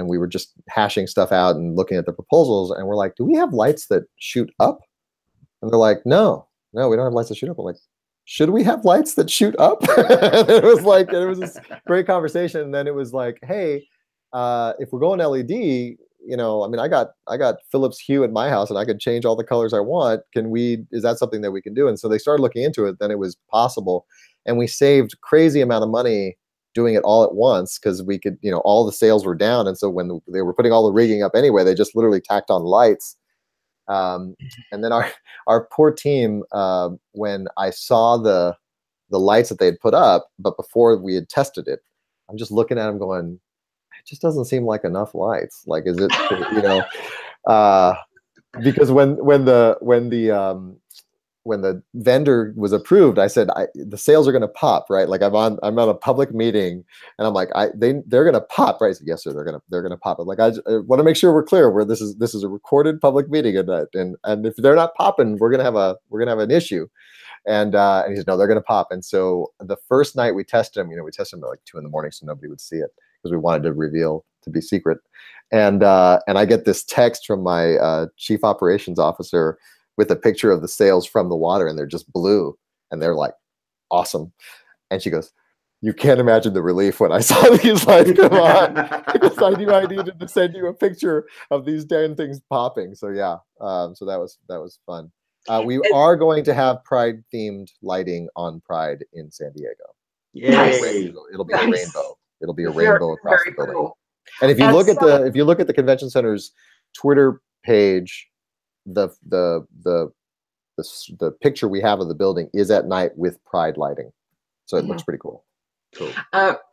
we were just hashing stuff out and looking at the proposals, and we're like, do we have lights that shoot up? And they're like, no, we don't have lights that shoot up. I'm like, should we have lights that shoot up? It was this great conversation, and then it was like, hey, if we're going LED, I mean, I got Philips Hue at my house, and I could change all the colors I want. Is that something that we can do? And so they started looking into it. Then it was possible, and we saved crazy amount of money doing it all at once, because we could, all the sales were down, and so when they were putting all the rigging up anyway, they just literally tacked on lights. And then our poor team, when I saw the lights that they had put up, but before we had tested it, I'm just looking at them going, it just doesn't seem like enough lights. Like, is it, because when the vendor was approved, I said the sales are going to pop, right? Like I'm on a public meeting, and I'm like they're going to pop, right? I said, yes, sir, they're going to pop. I'm like I want to make sure we're clear where this is a recorded public meeting, and if they're not popping, we're going to have an issue. And he said, no, they're going to pop. And so the first night we tested them, we tested them at like 2 a.m. so nobody would see it because we wanted to reveal to be secret. And I get this text from my chief operations officer with a picture of the sales from the water, and they're just blue, and they're like, awesome. And she goes, you can't imagine the relief when I saw these lights come on, because I knew I needed to send you a picture of these damn things popping. So yeah, so that was fun. We are going to have Pride themed lighting on Pride in San Diego. Yay! It'll be a rainbow. It'll be a rainbow across the building. Cool. And if you look at the convention center's Twitter page, the picture we have of the building is at night with Pride lighting, so it looks pretty cool. Cool.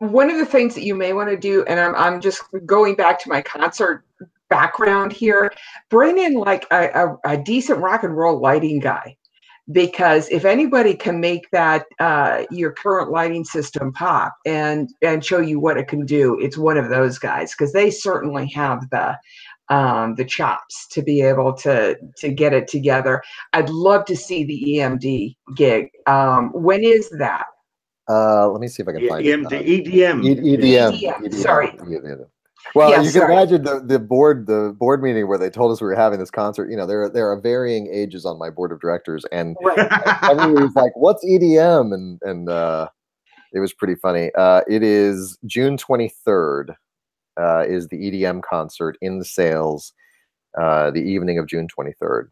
One of the things that you may want to do, and I'm just going back to my concert background here, bring in like a decent rock and roll lighting guy, because if anybody can make that your current lighting system pop and show you what it can do, it's one of those guys, because they certainly have the chops to be able to get it together. I'd love to see the EMD gig. When is that? Let me see if I can find EMD, it. EDM. Sorry. Well, Yeah, you can imagine the board meeting where they told us we were having this concert. There are varying ages on my board of directors, and everybody was like, "What's EDM?" And it was pretty funny. It is June 23rd. Is the EDM concert in the sales the evening of June 23rd.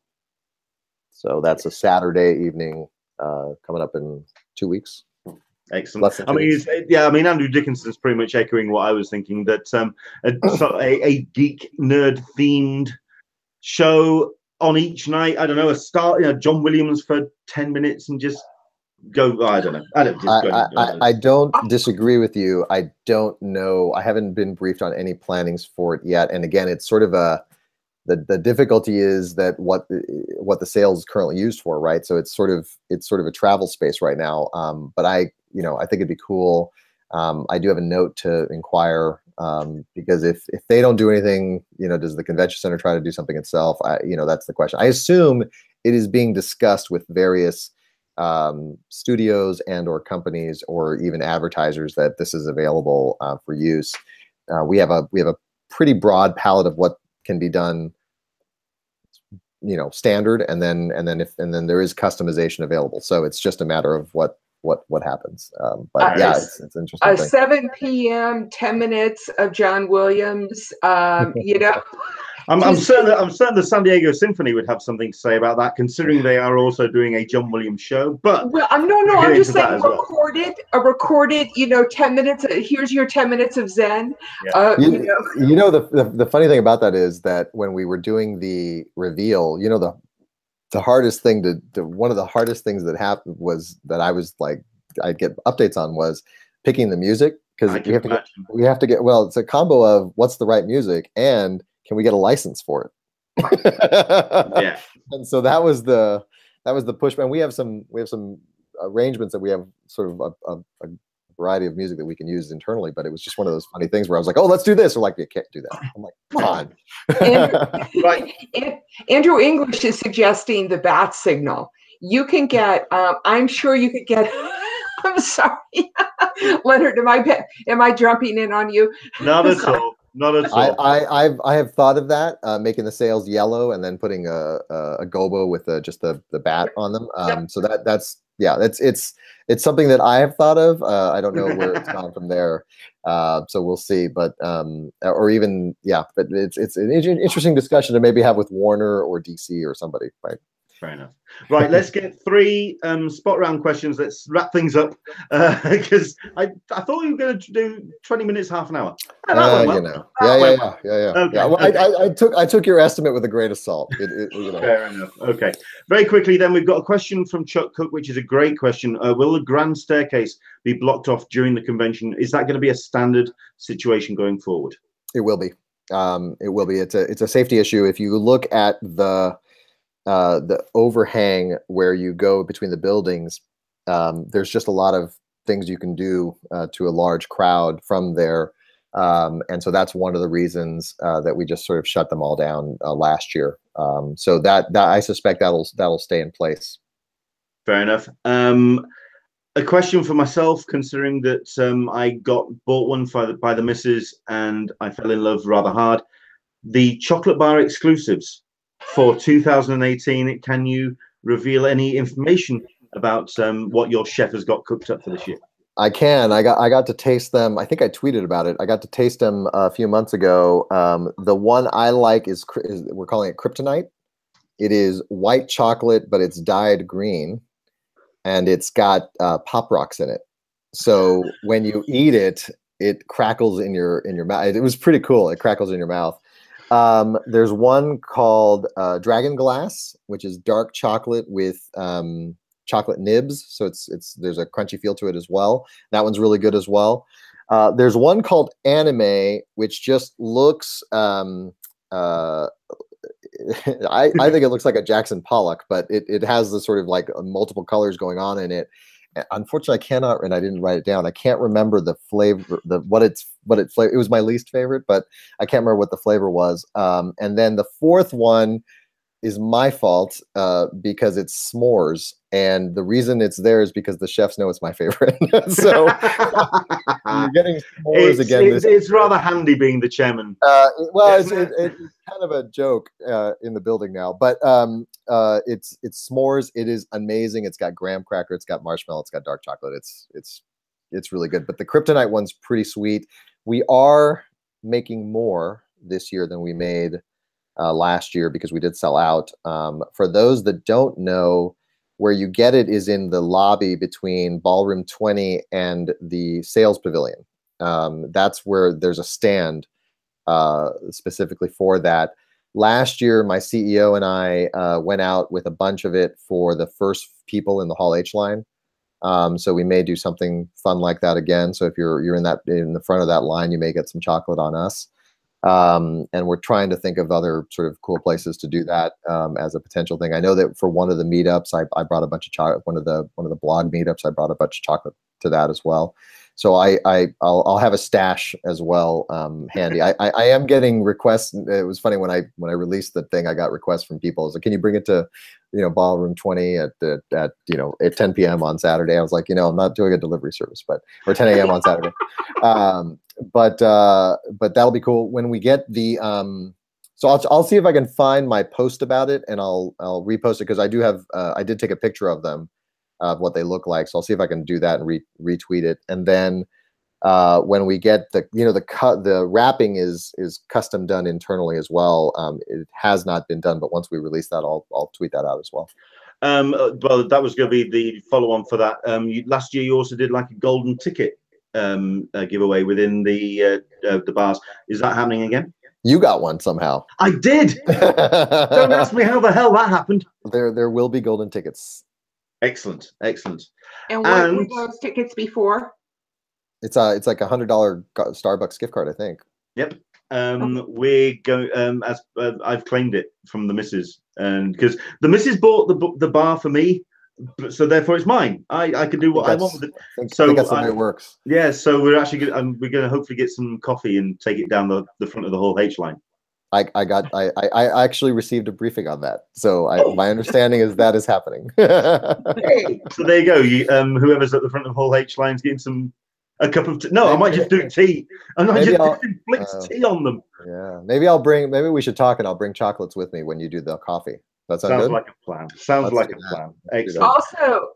So that's a Saturday evening coming up in 2 weeks. Excellent. I mean, Andrew Dickinson's pretty much echoing what I was thinking, that a geek nerd themed show on each night. I don't know, John Williams for 10 minutes and just go. I don't know. I don't disagree with you. I don't know. I haven't been briefed on any plannings for it yet. And again, it's sort of the difficulty is that what the sale is currently used for, right? So it's sort of a travel space right now. But I think it'd be cool. I do have a note to inquire, because if they don't do anything, does the convention center try to do something itself? That's the question. I assume it is being discussed with various studios and or companies or even advertisers that this is available for use. We have a pretty broad palette of what can be done, standard, and then there is customization available. So it's just a matter of what happens. But yeah, it's interesting. 7 p.m., 10 minutes of John Williams. I'm certain the San Diego Symphony would have something to say about that, considering they are also doing a John Williams show. But I'm just saying a recorded, 10 minutes. Here's your 10 minutes of Zen. Yeah. The funny thing about that is that when we were doing the reveal, the hardest thing one of the hardest things that happened was that I'd get updates on was picking the music, because we have to get it's a combo of what's the right music and can we get a license for it? Yeah. And so that was the push. And we have some arrangements that we have sort of a variety of music that we can use internally, but it was just one of those funny things where I was like, oh, let's do this. Or like, you can't do that. I'm like, come on. Right. Andrew English is suggesting the bat signal. You can get, I'm sure you could get, I'm sorry, Leonard, am I jumping in on you? Not at all. Not at all. I have thought of that, making the sails yellow and then putting a gobo with just the bat on them. So it's something that I have thought of. I don't know where it's gone from there. So we'll see. But but it's an interesting discussion to maybe have with Warner or DC or somebody, right? Fair enough. Right, let's get 3 spot round questions. Let's wrap things up, because I thought we were going to do 20 minutes, half an hour. Yeah. Okay. Yeah. Well, I took your estimate with a grain of salt. Fair enough. Okay. Very quickly, then, we've got a question from Chuck Cook, which is a great question. Will the grand staircase be blocked off during the convention? Is that going to be a standard situation going forward? It will be. It will be. It's a safety issue. If you look at the overhang where you go between the buildings, there's just a lot of things you can do to a large crowd from there. And so that's one of the reasons that we just sort of shut them all down last year. So that I suspect that'll stay in place. Fair enough. A question for myself, considering that I bought one by the missus and I fell in love rather hard. The chocolate bar exclusives for 2018. Can you reveal any information about what your chef has got cooked up for this year? I can. I got to taste them. I think I tweeted about it. I got to taste them a few months ago. The one I like is we're calling it Kryptonite. It is white chocolate, but it's dyed green, and it's got Pop Rocks in it. So when you eat it, it crackles in your mouth. It was pretty cool. It crackles in your mouth. There's one called Dragon Glass, which is dark chocolate with chocolate nibs, so there's a crunchy feel to it as well. That one's really good as well. There's one called Anime, which just looks I think it looks like a Jackson Pollock, but it has the sort of like multiple colors going on in it. Unfortunately, I cannot, and I didn't write it down. I can't remember the flavor, what it flavor. It was my least favorite, but I can't remember what the flavor was. And then the fourth one is my fault because it's s'mores, and the reason it's there is because the chefs know it's my favorite. So you're getting s'mores again. It's rather handy being the chairman. Well, it's kind of a joke in the building now, but it's s'mores. It is amazing. It's got graham cracker, it's got marshmallow, it's got dark chocolate. It's really good. But the Kryptonite one's pretty sweet. We are making more this year than we made last year because we did sell out. For those that don't know, where you get it is in the lobby between Ballroom 20 and the sales pavilion. That's where there's a stand specifically for that. Last year, my CEO and I went out with a bunch of it for the first people in the Hall H line. So we may do something fun like that again. So if you're in the front of that line, you may get some chocolate on us. And we're trying to think of other sort of cool places to do that as a potential thing. I know that for one of the meetups, I brought a bunch of chocolate. One of the blog meetups, I brought a bunch of chocolate to that as well. So I'll have a stash as well handy. I am getting requests. It was funny when I released the thing, I got requests from people. It's like, can you bring it to Ballroom 20 at 10 p.m. on Saturday? I was like, I'm not doing a delivery service, or 10 a.m. on Saturday. But that'll be cool when we get the so I'll see if I can find my post about it, and I'll repost it because I did take a picture of them, of what they look like. So I'll see if I can do that and retweet it. And then when we get the wrapping is custom done internally as well. It has not been done, but once we release that, I'll tweet that out as well. Well, that was going to be the follow-on for that. Last year you also did like a golden ticket giveaway within the bars. Is that happening again? You got one somehow. I did. Don't ask me how the hell that happened. There will be golden tickets. Excellent. And what were those tickets before? It's like $100 Starbucks gift card, I think. Yep. We're going as I've claimed it from the missus, and because the missus bought the bar for me, so therefore it's mine. I can do what I want with it. I think that's the way it works. Yeah. So we're actually going to hopefully get some coffee and take it down the front of the Hall H line. I actually received a briefing on that, so my understanding is that is happening. Hey, so there you go. Whoever's at the front of Hall H line's getting a cup of tea. No, I might just do tea. I might just blitz tea on them. Yeah, maybe we should talk, and I'll bring chocolates with me when you do the coffee. That sounds like a plan. Sounds like a plan. Excellent. Also,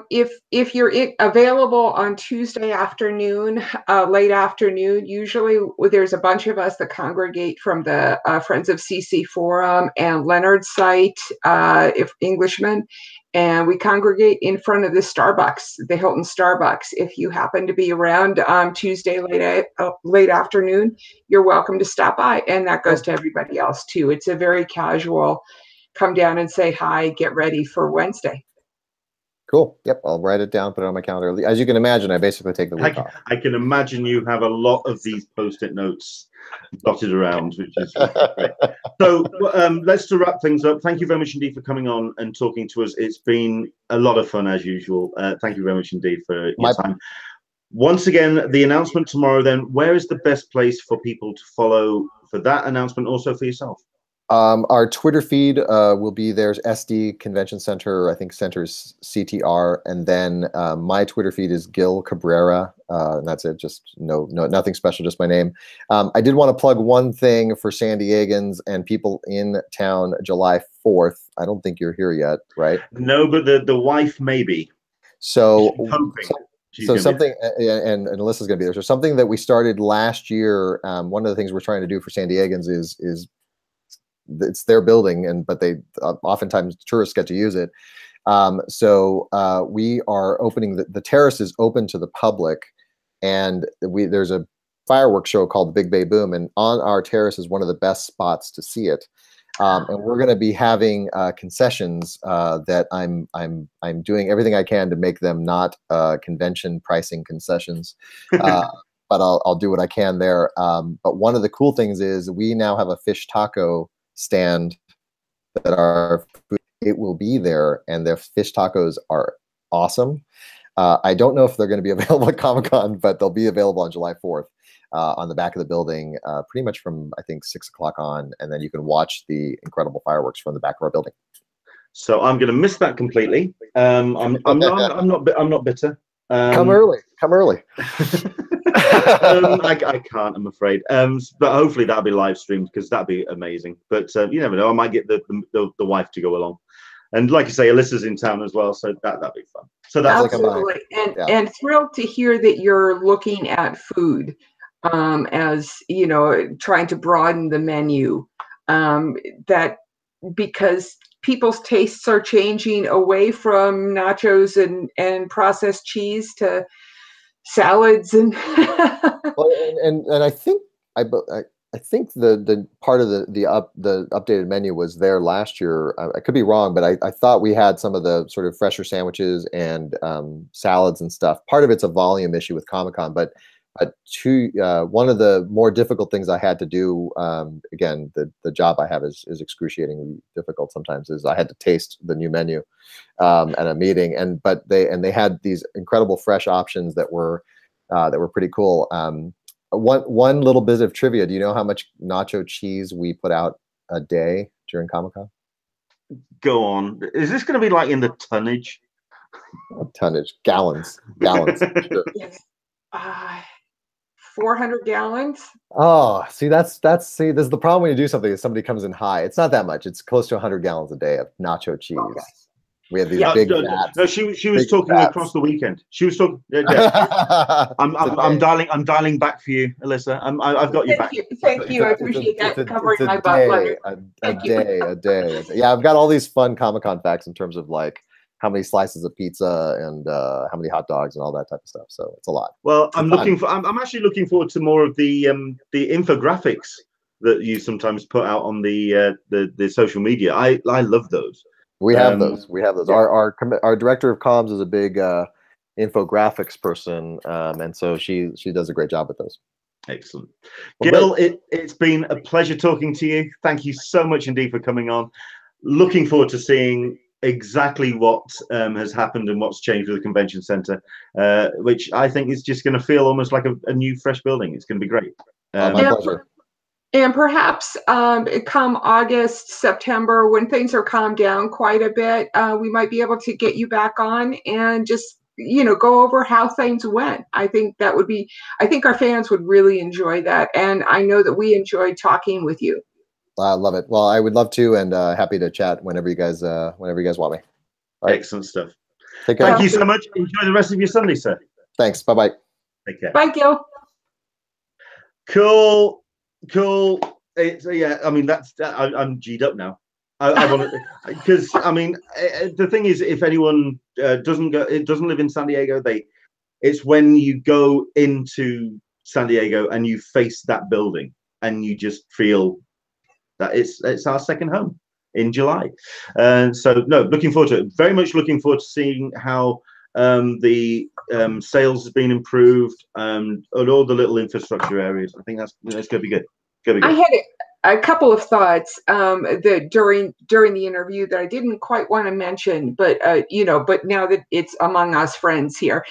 if you're available on Tuesday afternoon, late afternoon, usually there's a bunch of us that congregate from the Friends of CC Forum and Leonard's site, if Englishman, and we congregate in front of the Starbucks, the Hilton Starbucks. If you happen to be around Tuesday late afternoon, you're welcome to stop by, and that goes to everybody else too. It's a very casual. Come down and say hi, get ready for Wednesday. Cool. Yep. I'll write it down, put it on my calendar. As you can imagine, I basically take the week off. I can imagine you have a lot of these post-it notes dotted around, which is great. So let's to wrap things up. Thank you very much indeed for coming on and talking to us. It's been a lot of fun as usual. Thank you very much indeed for your time. Once again, the announcement tomorrow then, where is the best place for people to follow for that announcement, also for yourself? Our Twitter feed will be there's SD Convention Center, I think center's CTR, and then my Twitter feed is Gil Cabrera, and that's it. Just nothing special, just my name. I did want to plug one thing for San Diegans and people in town July 4th. I don't think you're here yet, right? No, but the wife maybe. So something, and Alyssa's going to be there. So something that we started last year. One of the things we're trying to do for San Diegans is it's their building, but they oftentimes tourists get to use it. So we are opening the terrace is open to the public, and there's a fireworks show called the Big Bay Boom, and on our terrace is one of the best spots to see it. And we're going to be having concessions that I'm doing everything I can to make them not convention pricing concessions. But I'll do what I can there. But one of the cool things is we now have a fish taco stand that it will be there, and their fish tacos are awesome. I don't know if they're going to be available at Comic-Con, but they'll be available on July 4th on the back of the building, pretty much from I think 6 o'clock on, and then you can watch the incredible fireworks from the back of our building. So I'm going to miss that completely. I'm not bitter. Come early. I can't, I'm afraid. But hopefully that'll be live streamed, because that'd be amazing. But you never know, I might get the wife to go along. And like I say, Alyssa's in town as well, so that'd be fun. So that's absolutely, and thrilled to hear that you're looking at food as trying to broaden the menu. That because people's tastes are changing away from nachos and processed cheese to salads and well, and I think I think the part of the updated menu was there last year. I could be wrong, but I thought we had some of the sort of fresher sandwiches and salads and stuff. Part of it's a volume issue with Comic-Con, but one of the more difficult things I had to do, again, the job I have is excruciatingly difficult sometimes, is I had to taste the new menu at a meeting, but they had these incredible fresh options that were pretty cool. One little bit of trivia: do you know how much nacho cheese we put out a day during Comic-Con? Go on. Is this going to be like in the tonnage? Tonnage, gallons. Sure. Yes. 400 gallons. Oh, see, this is the problem when you do something, is somebody comes in high. It's not that much. It's close to 100 gallons a day of nacho cheese. Okay. We have these big vats. No, she was talking across the weekend. She was talking. I'm dialing back for you, Alyssa. I've got you back. Thank you. I appreciate that covering my butt. A day. Yeah, I've got all these fun Comic-Con facts in terms of like how many slices of pizza and how many hot dogs and all that type of stuff. So it's a lot. Well, I'm actually looking forward to more of the infographics that you sometimes put out on the social media. I love those. We have those. Yeah. Our director of comms is a big infographics person, and so she does a great job with those. Excellent. Gil, it's been a pleasure talking to you. Thank you so much indeed for coming on. Looking forward to seeing exactly what has happened and what's changed with the convention center, which I think is just going to feel almost like a new, fresh building. It's going to be great. My pleasure. And perhaps come August, September, when things are calmed down quite a bit, we might be able to get you back on and just, go over how things went. I think our fans would really enjoy that. And I know that we enjoyed talking with you. I love it. Well, I would love to, and happy to chat whenever you guys want me. Right. Excellent stuff. Take care. Thank you so much. Enjoy the rest of your Sunday, sir. Thanks. Bye-bye. Take care. Bye, Gil. Cool. I mean, I'm G'd up now. I want to, because I mean, the thing is, if anyone doesn't live in San Diego, it's when you go into San Diego and you face that building and you just feel that it's our second home. in July. So no, looking forward to it. Very much looking forward to seeing how the sales has been improved and all the little infrastructure areas. I think that's going to be good. I had a couple of thoughts that during the interview that I didn't quite want to mention, but but now that it's among us friends here.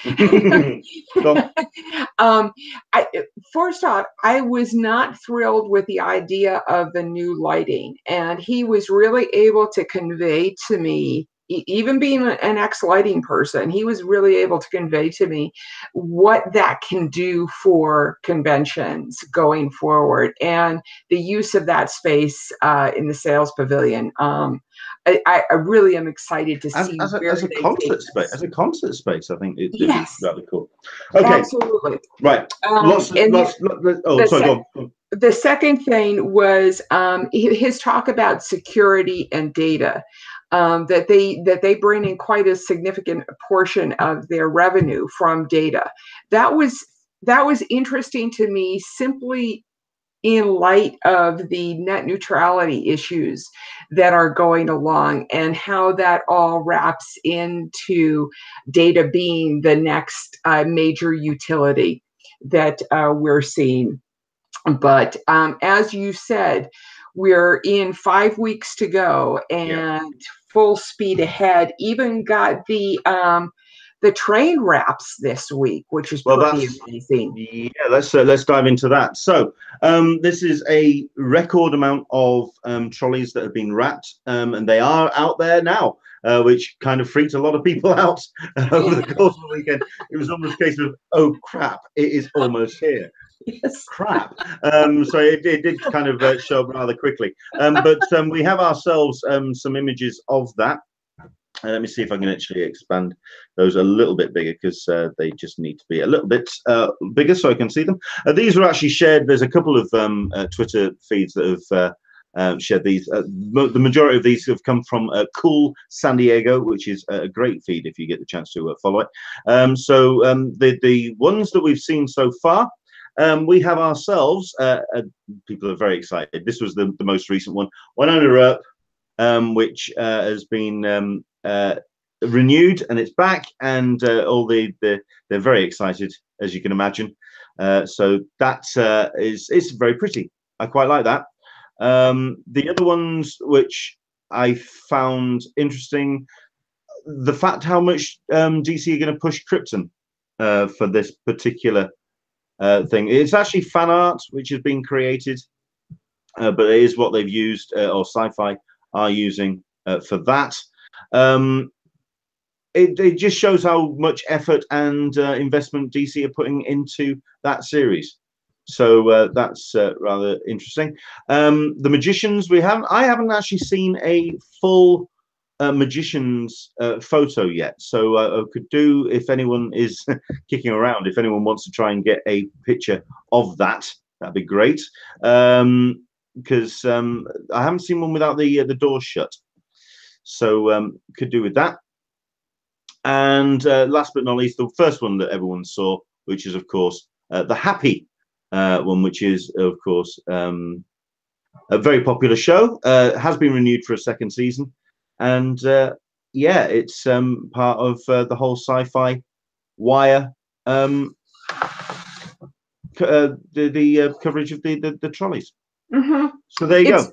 First off, I was not thrilled with the idea of the new lighting, and he was really able to convey to me, even being an ex-lighting person, he was really able to convey to me what that can do for conventions going forward, and the use of that space in the sales pavilion. I really am excited to see as a concert space. As a concert space, I think it'd be rather cool. Okay, absolutely right. The second thing was his talk about security and data. That they bring in quite a significant portion of their revenue from data. That was interesting to me, simply in light of the net neutrality issues that are going along, and how that all wraps into data being the next major utility that we're seeing. But as you said, we're in 5 weeks to go, and full speed ahead. Even got the train wraps this week, which is pretty amazing. Yeah, let's dive into that. So this is a record amount of trolleys that have been wrapped, and they are out there now, which kind of freaked a lot of people out over the course of the weekend. It was almost a case of, oh crap, it is almost here. Yes. Crap. So it did kind of show up rather quickly. But we have ourselves some images of that. Let me see if I can actually expand those a little bit bigger, because they just need to be a little bit bigger so I can see them. These were actually shared. There's a couple of Twitter feeds that have shared these. The majority of these have come from Cool San Diego, which is a great feed if you get the chance to follow it. The ones that we've seen so far, we have ourselves, people are very excited. This was the most recent one, Winona Earp, which has been renewed, and it's back, and they're very excited, as you can imagine. So that is very pretty. I quite like that. The other ones which I found interesting, the fact how much DC are going to push Krypton for this particular thing. It's actually fan art which has been created, but it is what they've used, or sci-fi are using for that. It just shows how much effort and investment DC are putting into that series. So that's rather interesting. The Magicians, I haven't actually seen a full Magicians photo yet, so I could do, if anyone is kicking around, if anyone wants to try and get a picture of that, that'd be great, because I haven't seen one without the doors shut, so could do with that. And last but not least, the first one that everyone saw, which is of course the Happy one, which is of course a very popular show, has been renewed for a second season. And yeah, it's part of the whole sci-fi wire, the coverage of the trolleys. Mm-hmm. So there you go.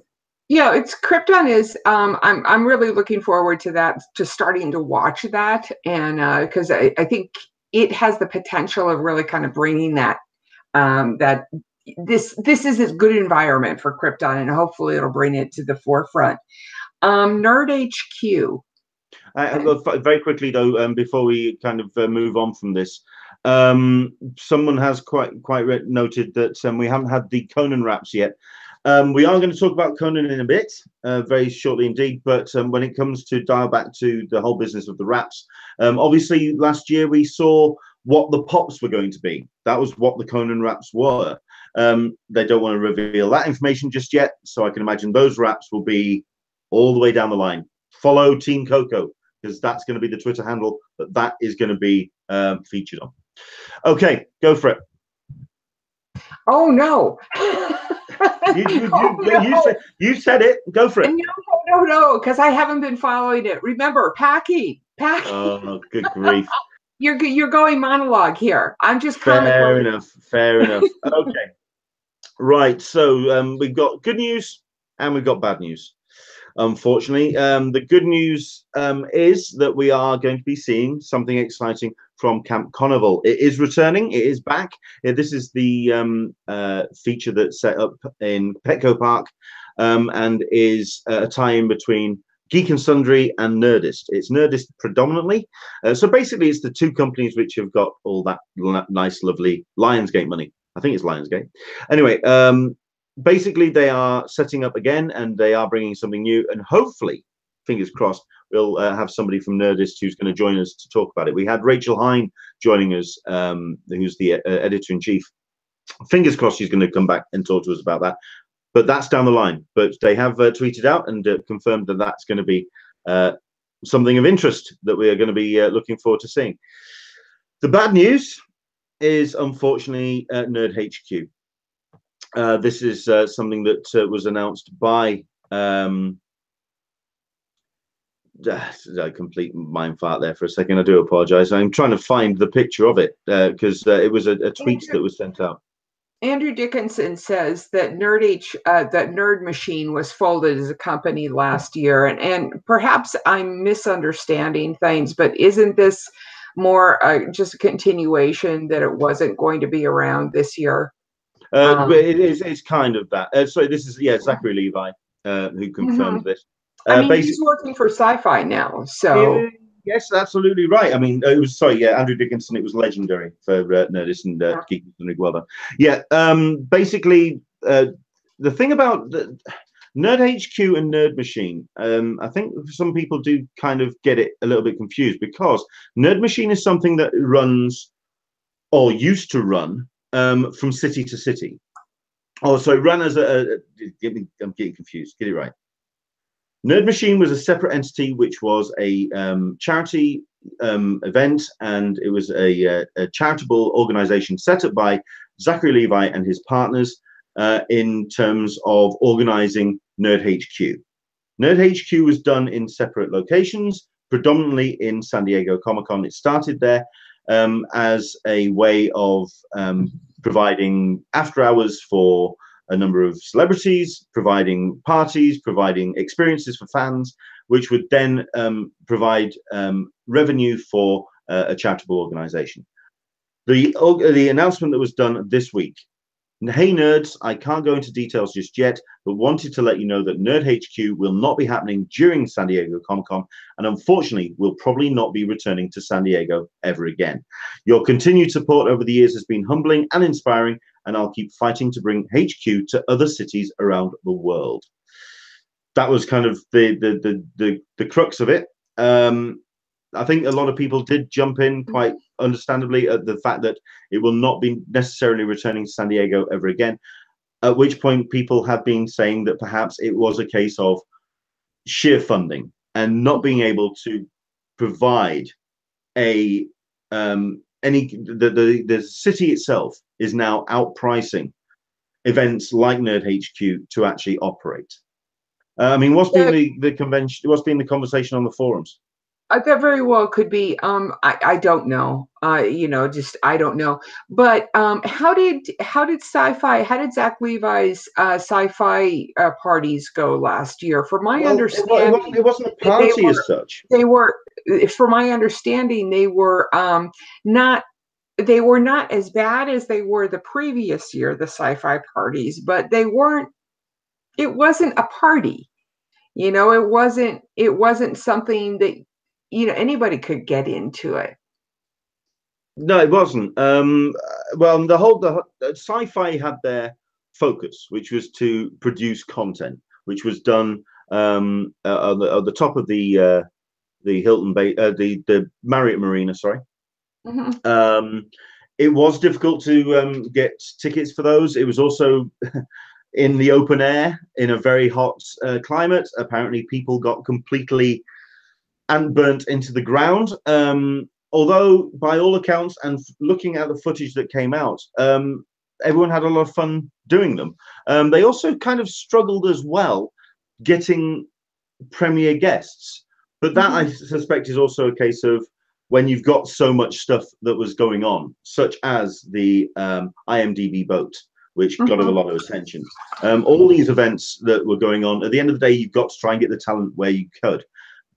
Yeah, it's Krypton is. I'm really looking forward to that, to starting to watch that, and because I think it has the potential of really kind of bringing that this is a good environment for Krypton, and hopefully it'll bring it to the forefront. Nerd HQ. Very quickly though, before we kind of move on from this, someone has quite noted that we haven't had the Conan wraps yet. We are going to talk about Conan in a bit, very shortly indeed. But when it comes to dial back to the whole business of the wraps, obviously last year we saw what the pops were going to be. That was what the Conan wraps were. They don't want to reveal that information just yet, so I can imagine those wraps will be all the way down the line. Follow Team Coco, because that's going to be the Twitter handle that is going to be featured on. Okay, go for it. Oh no. You said it. Go for it. No, because I haven't been following it. Remember, packing. Oh, good grief. You're going monologue here. I'm just fair enough. Okay, right. So we've got good news and we've got bad news. Unfortunately, the good news is that we are going to be seeing something exciting from Camp Carnival. It is returning. It is back. This is the feature that's set up in Petco Park and is a tie-in between Geek and Sundry and Nerdist. It's Nerdist predominantly. So basically, it's the two companies which have got all that nice, lovely Lionsgate money. I think it's Lionsgate. Anyway, basically, they are setting up again, and they are bringing something new. And hopefully, fingers crossed, we'll have somebody from Nerdist who's going to join us to talk about it. We had Rachel Hine joining us, who's the editor-in-chief. Fingers crossed she's going to come back and talk to us about that. But that's down the line. But they have tweeted out and confirmed that that's going to be something of interest that we are going to be looking forward to seeing. The bad news is, unfortunately, Nerd HQ. This is something that was announced by a complete mind fart there for a second. I do apologize. I'm trying to find the picture of it because it was a tweet that was sent out. Andrew Dickinson says that Nerd Machine was folded as a company last year, and perhaps I'm misunderstanding things, but isn't this more just a continuation that it wasn't going to be around this year? But it's kind of that. So this is Zachary Levi who confirmed this. I mean, he's working for Sci-Fi now, so. Yes, absolutely right. I mean, it was Andrew Dickinson. It was legendary for Nerdist and Geek and well done. Yeah, basically, the thing about the Nerd HQ and Nerd Machine, I think some people do kind of get it a little bit confused because Nerd Machine is something that runs or used to run from city to city. Oh, so run as I'm getting confused. Get it right. Nerd Machine was a separate entity, which was a charity event, and it was a charitable organization set up by Zachary Levi and his partners in terms of organizing Nerd HQ. Nerd HQ was done in separate locations, predominantly in San Diego Comic-Con. It started there as a way of providing after hours for a number of celebrities, providing parties, providing experiences for fans, which would then provide revenue for a charitable organization. The announcement that was done this week. Hey nerds, I can't go into details just yet, but wanted to let you know that Nerd HQ will not be happening during San Diego Comic-Con, and unfortunately will probably not be returning to San Diego ever again. Your continued support over the years has been humbling and inspiring, and I'll keep fighting to bring HQ to other cities around the world. That was kind of the crux of it. I think a lot of people did jump in quite understandably at the fact that it will not be necessarily returning to San Diego ever again, at which point people have been saying that perhaps it was a case of sheer funding and not being able to provide the city itself is now outpricing events like Nerd HQ to actually operate. I mean, what's been the convention? What's been the conversation on the forums? That very well could be. I don't know. I don't know. But how did Sci-Fi? How did Zach Levi's Sci-Fi parties go last year? From my understanding, it wasn't a party as such. They were, from my understanding, they were not. They were not as bad as they were the previous year, the Sci-Fi parties, but they weren't. It wasn't a party. It wasn't something that anybody could get into it. No, it wasn't. Well, the Sci-Fi had their focus, which was to produce content, which was done on the top of the Hilton Bay, the Marriott Marina. Sorry. Mm-hmm. It was difficult to get tickets for those. It was also in the open air in a very hot climate. Apparently, people got completely and burnt into the ground. Although, by all accounts, and looking at the footage that came out, everyone had a lot of fun doing them. They also kind of struggled as well getting premiere guests, but that I suspect is also a case of when you've got so much stuff that was going on, such as the IMDb vote, which got a lot of attention. All these events that were going on, at the end of the day, you've got to try and get the talent where you could.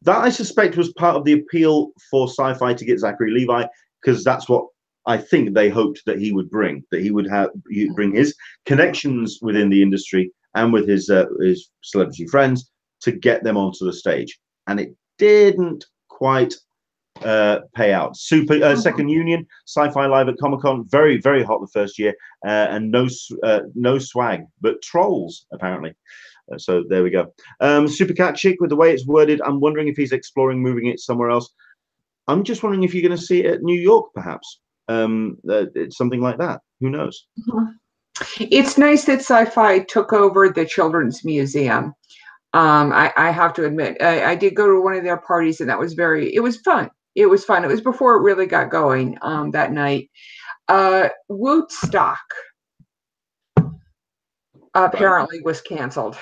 That I suspect was part of the appeal for Sci-Fi to get Zachary Levi, because that's what I think they hoped that he would bring, that he would bring his connections within the industry and with his celebrity friends to get them onto the stage. And it didn't quite pay out. Second Union, Sci-Fi Live at Comic-Con, very, very hot the first year, and no swag, but trolls, apparently. So there we go. Super Cat Chick, with the way it's worded, I'm wondering if he's exploring moving it somewhere else. I'm just wondering if you're going to see it at New York, perhaps. It's something like that. Who knows? It's nice that Sci-Fi took over the Children's Museum. I have to admit, I did go to one of their parties, and that was it was fun. It was fun. It was before it really got going that night. Woodstock apparently was canceled.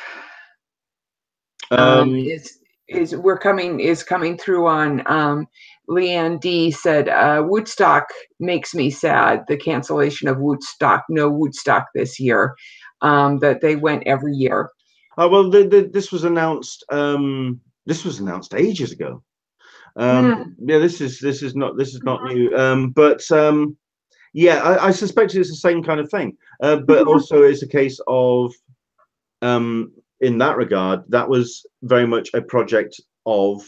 Is coming through on Leanne D said Woodstock makes me sad, the cancellation of Woodstock. No Woodstock this year, that they went every year. Oh well, this was announced ages ago. Yeah, this is not new, but yeah, I suspect it's the same kind of thing, but also it's a case of in that regard, that was very much a project of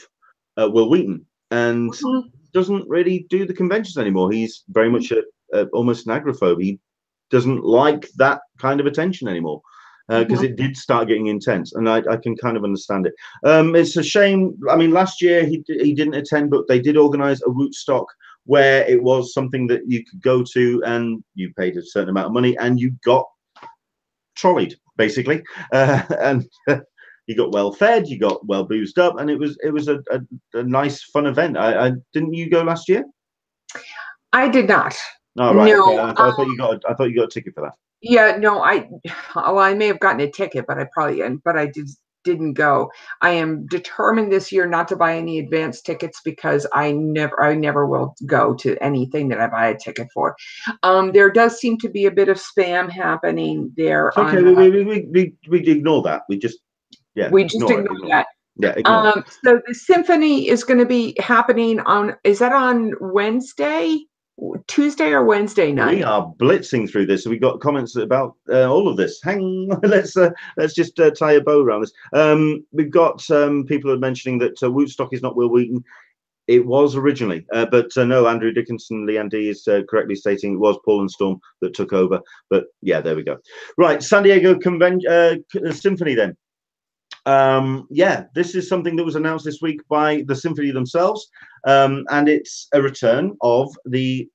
Will Wheaton, and doesn't really do the conventions anymore. He's very much almost an agoraphobe. He doesn't like that kind of attention anymore, because it did start getting intense, and I can kind of understand it. It's a shame. I mean, last year he didn't attend, but they did organize a Woodstock where it was something that you could go to, and you paid a certain amount of money, and you got trolleyed, basically, and you got well fed, you got well boozed up, and it was a nice, fun event. I didn't you go last year? I did not. Oh, right. No, Okay. I thought you got a ticket for that. Yeah, no, I may have gotten a ticket, but I didn't go. I am determined this year not to buy any advance tickets, because I never will go to anything that I buy a ticket for. There does seem to be a bit of spam happening there. It's okay, we ignore that. We just ignore that. Yeah, ignore it. So the symphony is going to be happening is that on Wednesday? Tuesday or Wednesday night? We are blitzing through this, so we got comments about all of this. Hang on, let's just tie a bow around this. We've got people are mentioning that Woodstock is not Will Wheaton. It was originally, but no, Andrew Dickinson, Leanne D is correctly stating it was Paul and Storm that took over. But yeah, there we go. Right, San Diego Symphony then. Yeah, this is something that was announced this week by the Symphony themselves, and it's a return of the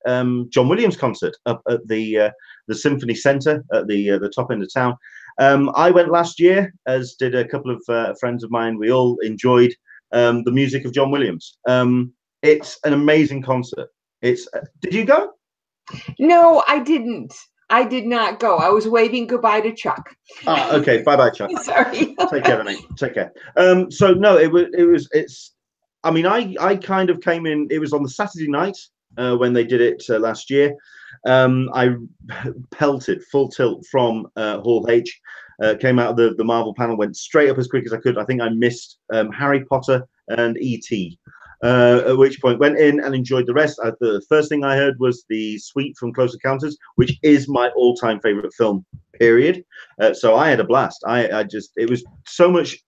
John Williams concert up at the Symphony Center at the top end of town. I went last year, as did a couple of friends of mine. We all enjoyed the music of John Williams. It's an amazing concert. Did you go? No, I didn't. I did not go. I was waving goodbye to Chuck. Ah, okay. Bye, Chuck. Sorry. Take care, mate. Take care. So no, it's. I mean, I kind of came in. It was on the Saturday night when they did it last year. I pelted full tilt from Hall H. Came out of the Marvel panel, went straight up as quick as I could. I think I missed Harry Potter and E.T. At which point went in and enjoyed the rest. The first thing I heard was the suite from Close Encounters, which is my all-time favorite film, period. So I had a blast. It was so much.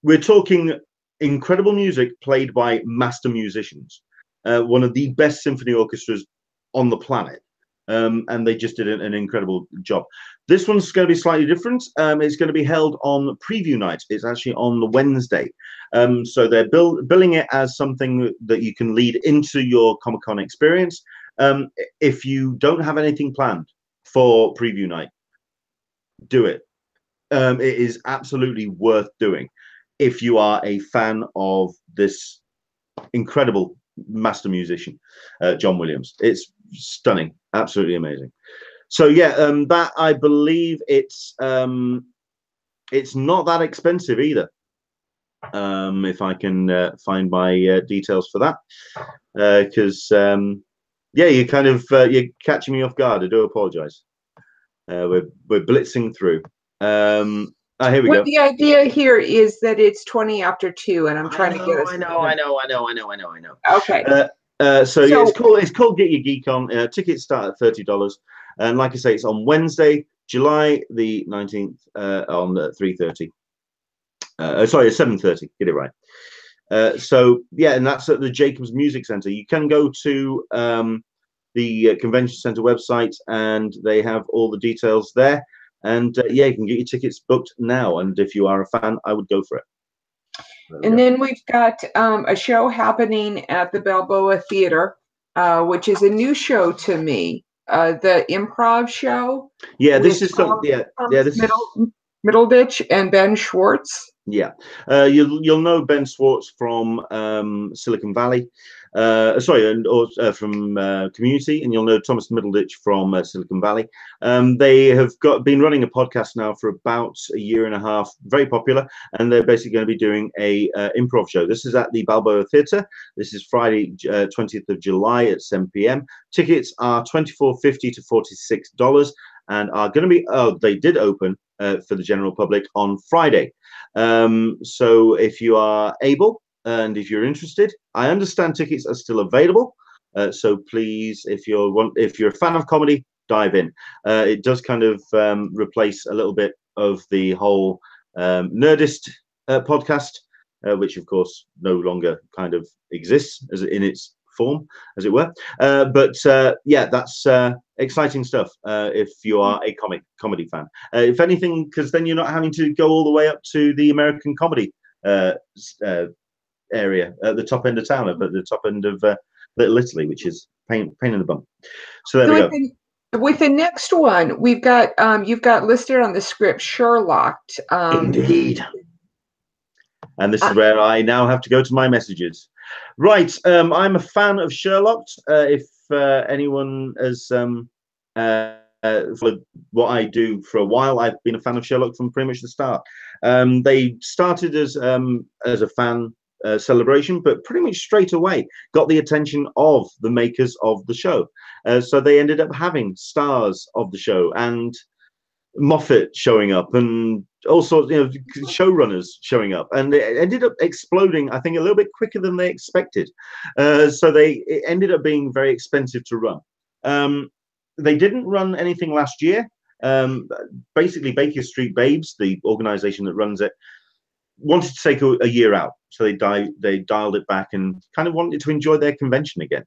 We're talking incredible music played by master musicians, one of the best symphony orchestras on the planet. And they just did an incredible job. This one's going to be slightly different. It's going to be held on preview night. It's actually on the Wednesday. So they're billing it as something that you can lead into your Comic-Con experience. If you don't have anything planned for preview night, do it. It is absolutely worth doing if you are a fan of this incredible master musician, John Williams. It's stunning, absolutely amazing. So yeah, that I believe it's not that expensive either. If I can find my details for that, because yeah, you kind of you're catching me off guard. I do apologize. We're blitzing through. Here we Well, go. the idea here is that it's 20 after 2, and I'm trying to get us. I know. Okay. So yeah, it's called Get Your Geek On. Tickets start at $30, and like I say, it's on Wednesday, July the 19th, on 3:30. Sorry, 7:30. Get it right. So yeah, and that's at the Jacobs Music Center. You can go to the Convention Center website, and they have all the details there. And yeah, you can get your tickets booked now. And if you are a fan, I would go for it. And then we've got a show happening at the Balboa Theater, which is a new show to me. The improv show. Yeah, this is some. This Middleditch and Ben Schwartz. Yeah, you'll know Ben Schwartz from Silicon Valley, or from Community, and you'll know Thomas Middleditch from Silicon Valley. They have been running a podcast now for about a year and a half, very popular, and they're basically going to be doing a improv show. This is at the Balboa Theatre. This is Friday, 20th of July at 7 p.m. Tickets are $24.50 to $46, and are going to be. Oh, they did open for the general public on Friday. So if you are able and if you're interested, I understand tickets are still available. So please, if you're a fan of comedy, dive in. It does kind of replace a little bit of the whole Nerdist podcast, which of course no longer kind of exists as in its form, as it were. But yeah, that's exciting stuff if you are a comedy fan. If anything, because then you're not having to go all the way up to the American comedy area at the top end of town, but the top end of Little Italy, which is pain in the bum. So there we go. With the next one, we've got you've got listed on the script Sherlock. Indeed. And this is where I now have to go to my messages. Right, I'm a fan of Sherlock. If anyone has followed what I do for a while, I've been a fan of Sherlock from pretty much the start. They started as a fan celebration, but pretty much straight away got the attention of the makers of the show. So they ended up having stars of the show and Moffat showing up and all sorts, showrunners showing up, and it ended up exploding, I think, a little bit quicker than they expected. So it ended up being very expensive to run. They didn't run anything last year. Basically, Baker Street Babes, the organization that runs it, wanted to take a year out, so they dialed it back and kind of wanted to enjoy their convention again.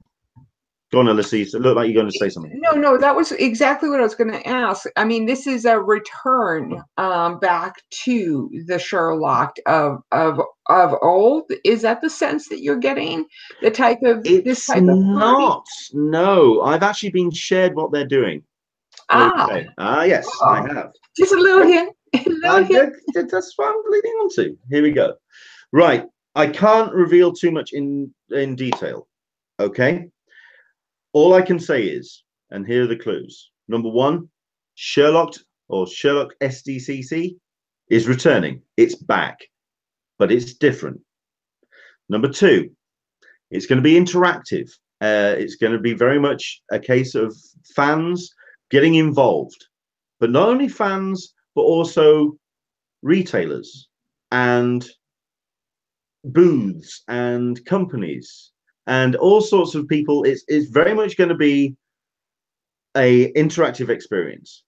Go on, Alyssa. It looked like you're going to say something. No, that was exactly what I was going to ask. I mean, this is a return back to the Sherlock of old. Is that the sense that you're getting? The type of this type of not. No, I've actually been shared what they're doing. Okay. Yes, I have. Just a little hint. That's what I'm leading on to. Here we go. Right, I can't reveal too much in detail. Okay. All I can say is, and here are the clues. Number one, Sherlock or Sherlock SDCC is returning. It's back, but it's different. Number two, it's going to be interactive. It's going to be very much a case of fans getting involved, but not only fans, but also retailers and booths and companies and all sorts of people. It's very much going to be a interactive experience.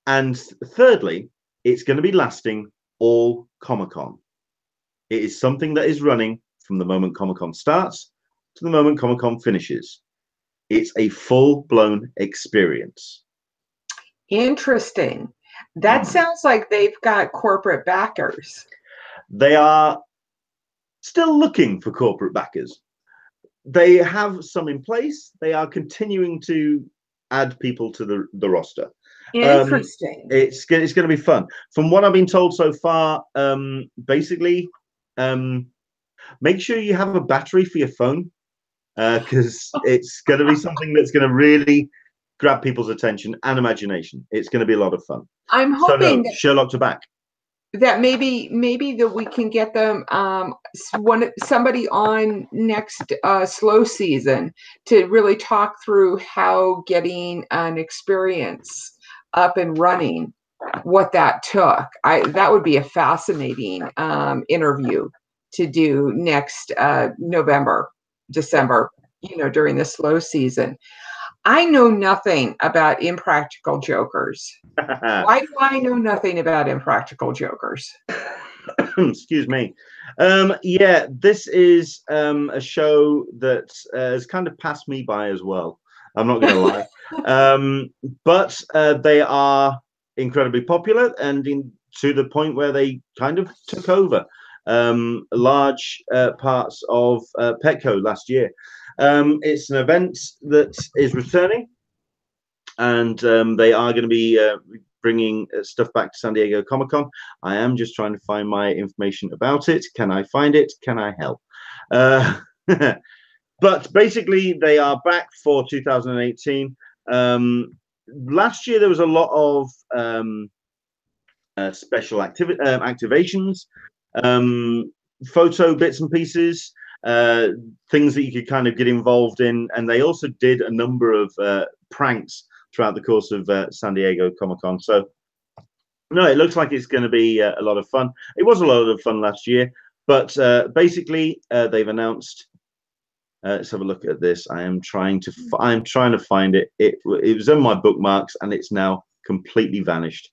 And thirdly, it's going to be lasting all Comic-Con. It is something that is running from the moment Comic-Con starts to the moment Comic-Con finishes. It's a full-blown experience. Interesting. That sounds like they've got corporate backers. They are still looking for corporate backers. They have some in place. They are continuing to add people to the roster. Interesting. It's going to be fun. From what I've been told so far, basically, make sure you have a battery for your phone, because it's going to be something that's going to really grab people's attention and imagination. It's going to be a lot of fun. I'm So hoping no, Sherlock to back. that maybe that we can get them somebody on next slow season to really talk through how getting an experience up and running, what that took. That would be a fascinating interview to do next November, December, during the slow season. I know nothing about Impractical Jokers. Why do I know nothing about Impractical Jokers? Excuse me. Yeah, this is a show that has kind of passed me by as well. I'm not going to lie. But they are incredibly popular, and to the point where they kind of took over large parts of Petco last year. It's an event that is returning, and they are going to be bringing stuff back to San Diego Comic-Con. I am just trying to find my information about it. Can I find it? Can I help? But basically, they are back for 2018. Last year, there was a lot of special activations, photo bits and pieces, things that you could kind of get involved in. And they also did a number of pranks throughout the course of San Diego Comic-Con. So, no, it looks like it's going to be a lot of fun. It was a lot of fun last year, but basically, they've announced. Let's have a look at this. I'm trying to find it. It was in my bookmarks, and it's now completely vanished.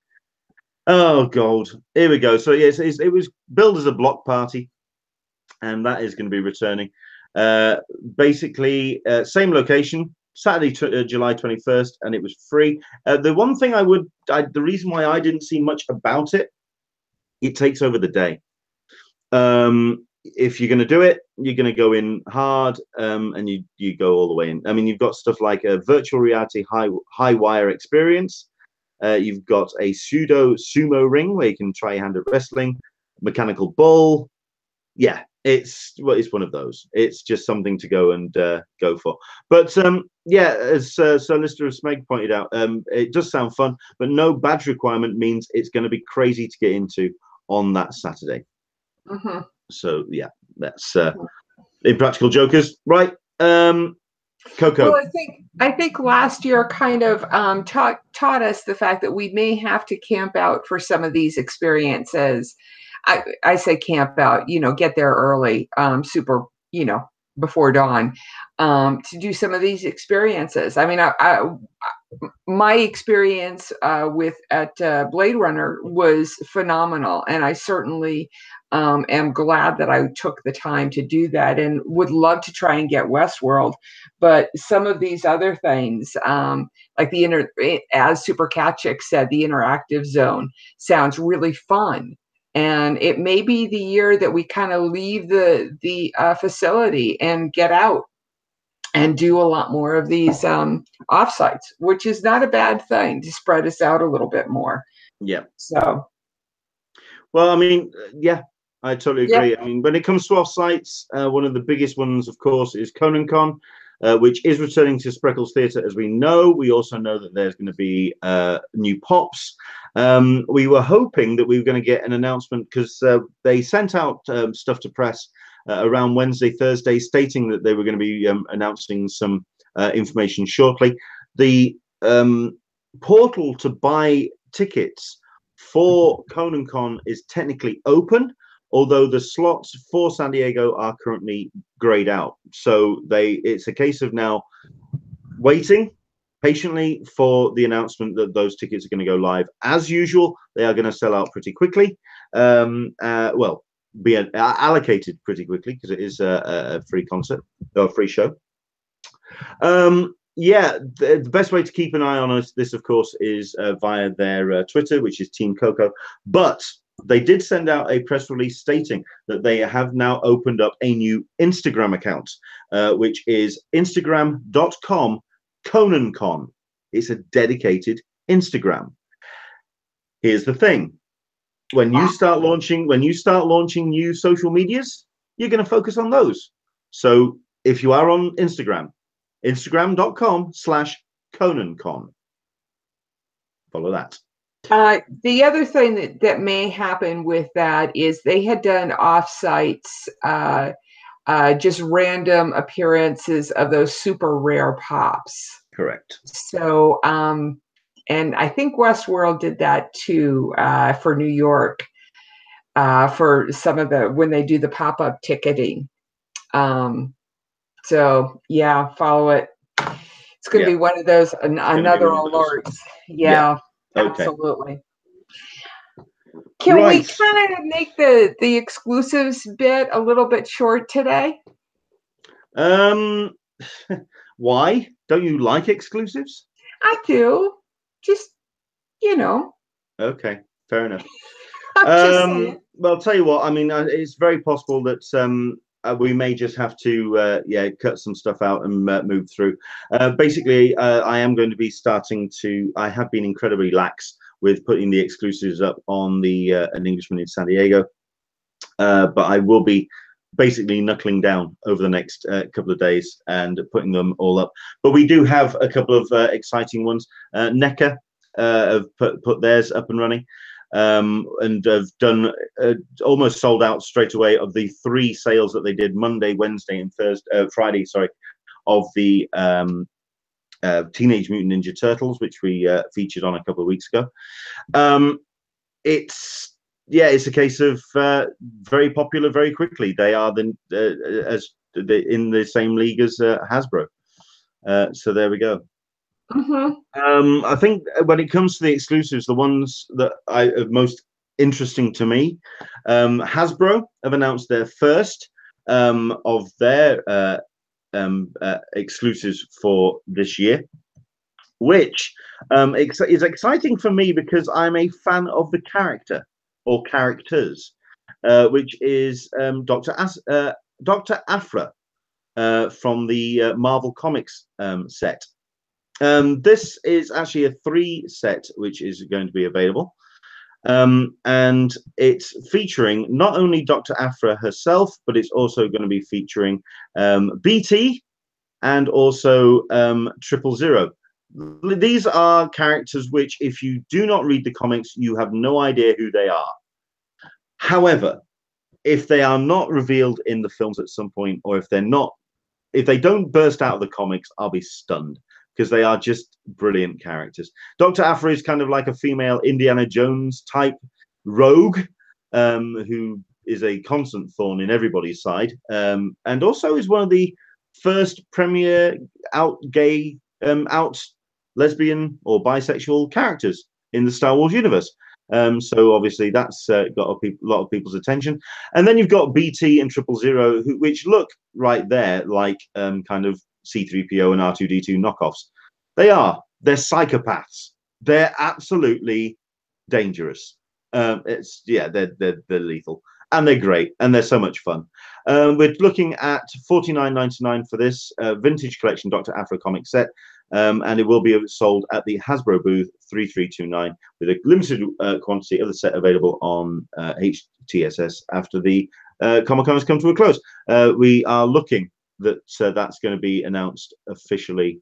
Oh God! Here we go. So yes, it was billed as a block party, and that is going to be returning. Basically, same location, Saturday, July 21st, and it was free. The one thing the reason why I didn't see much about it, it takes over the day. If you're going to do it, you're going to go in hard, and you go all the way in. I mean, you've got stuff like a virtual reality high wire experience. You've got a pseudo sumo ring where you can try your hand at wrestling, mechanical bull. Yeah, it's one of those. It's just something to go and go for. But yeah, as Sir Lister Smeg pointed out, it does sound fun, but no badge requirement means it's going to be crazy to get into on that Saturday. Mm-hmm. So yeah, that's Impractical Jokers, right? Coco. Well, I think last year kind of taught us the fact that we may have to camp out for some of these experiences. I say camp out, get there early, super, before dawn, to do some of these experiences. I mean, my experience at Blade Runner was phenomenal, and I certainly am glad that I took the time to do that, and would love to try and get Westworld. But some of these other things, like as Super Catchick said, the interactive zone sounds really fun. And it may be the year that we kind of leave the facility and get out and do a lot more of these offsites, which is not a bad thing to spread us out a little bit more. Yeah. So. Well, I mean, yeah, I totally agree. Yeah. I mean, when it comes to offsites, one of the biggest ones, of course, is Conan-Con, which is returning to Spreckles Theatre, as we know. We also know that there's going to be new pops. We were hoping that we were going to get an announcement, because they sent out stuff to press around Wednesday, Thursday, stating that they were going to be announcing some information shortly. The portal to buy tickets for Conan-Con is technically open, although the slots for San Diego are currently grayed out. So it's a case of now waiting patiently for the announcement that those tickets are going to go live. As usual, they are going to sell out pretty quickly. Well, be allocated pretty quickly, because it is a free concert or a free show. Yeah, the best way to keep an eye on this, of course, is via their Twitter, which is Team Coco. But they did send out a press release stating that they have now opened up a new Instagram account, which is Instagram.com/ConanCon. It's a dedicated Instagram. Here's the thing. When you start launching new social medias, you're going to focus on those. So if you are on Instagram, Instagram.com/ConanCon, Conan Con. Follow that. The other thing that may happen with that is they had done offsites, just random appearances of those super rare pops. Correct. So, and I think Westworld did that too, for New York, for some of the, when they do the pop-up ticketing. So yeah, follow it. It's going to be one of those, another alerts. Yeah, okay. Absolutely. Can we kind of make the exclusives bit a little bit short today? Why? Don't you like exclusives? I do. Just, you know. Okay, fair enough. Well, I'll tell you what, I mean, it's very possible that we may just have to cut some stuff out and move through. Basically, I am going to be starting to, I have been incredibly lax with putting the exclusives up on the an Englishman in San Diego, but I will be basically knuckling down over the next couple of days and putting them all up. But we do have a couple of exciting ones. NECA have put theirs up and running. And have done almost sold out straight away of the 3 sales that they did Monday, Wednesday, and Friday, sorry, of the Teenage Mutant Ninja Turtles, which we featured on a couple of weeks ago. It's a case of very popular very quickly. They are in the same league as Hasbro. So there we go. I think when it comes to the exclusives, the ones that are most interesting to me, Hasbro have announced their first of their exclusives for this year, which is exciting for me because I'm a fan of the character or characters, which is Dr. Aphra from the Marvel Comics set. This is actually a 3 set which is going to be available, and it's featuring not only Dr. Aphra herself, but it's also going to be featuring BT and also 000. These are characters which, if you do not read the comics, you have no idea who they are. However, if they are not revealed in the films at some point, or if they don't burst out of the comics, I'll be stunned, because they are just brilliant characters. Dr. Aphra is kind of like a female Indiana Jones type rogue, who is a constant thorn in everybody's side, and also is one of the first premier out lesbian or bisexual characters in the Star Wars universe. So obviously that's got a lot of people's attention. And then you've got BT and 000, which look right there like kind of C-3PO and R2-D2 knockoffs. They're psychopaths. They're absolutely dangerous. They're lethal, and they're great, and they're so much fun. We're looking at $49.99 for this vintage collection Dr. Aphra comic set, and it will be sold at the Hasbro booth 3329 with a limited quantity of the set available on HTSS after the Comic-Con has come to a close. We are looking that that's going to be announced officially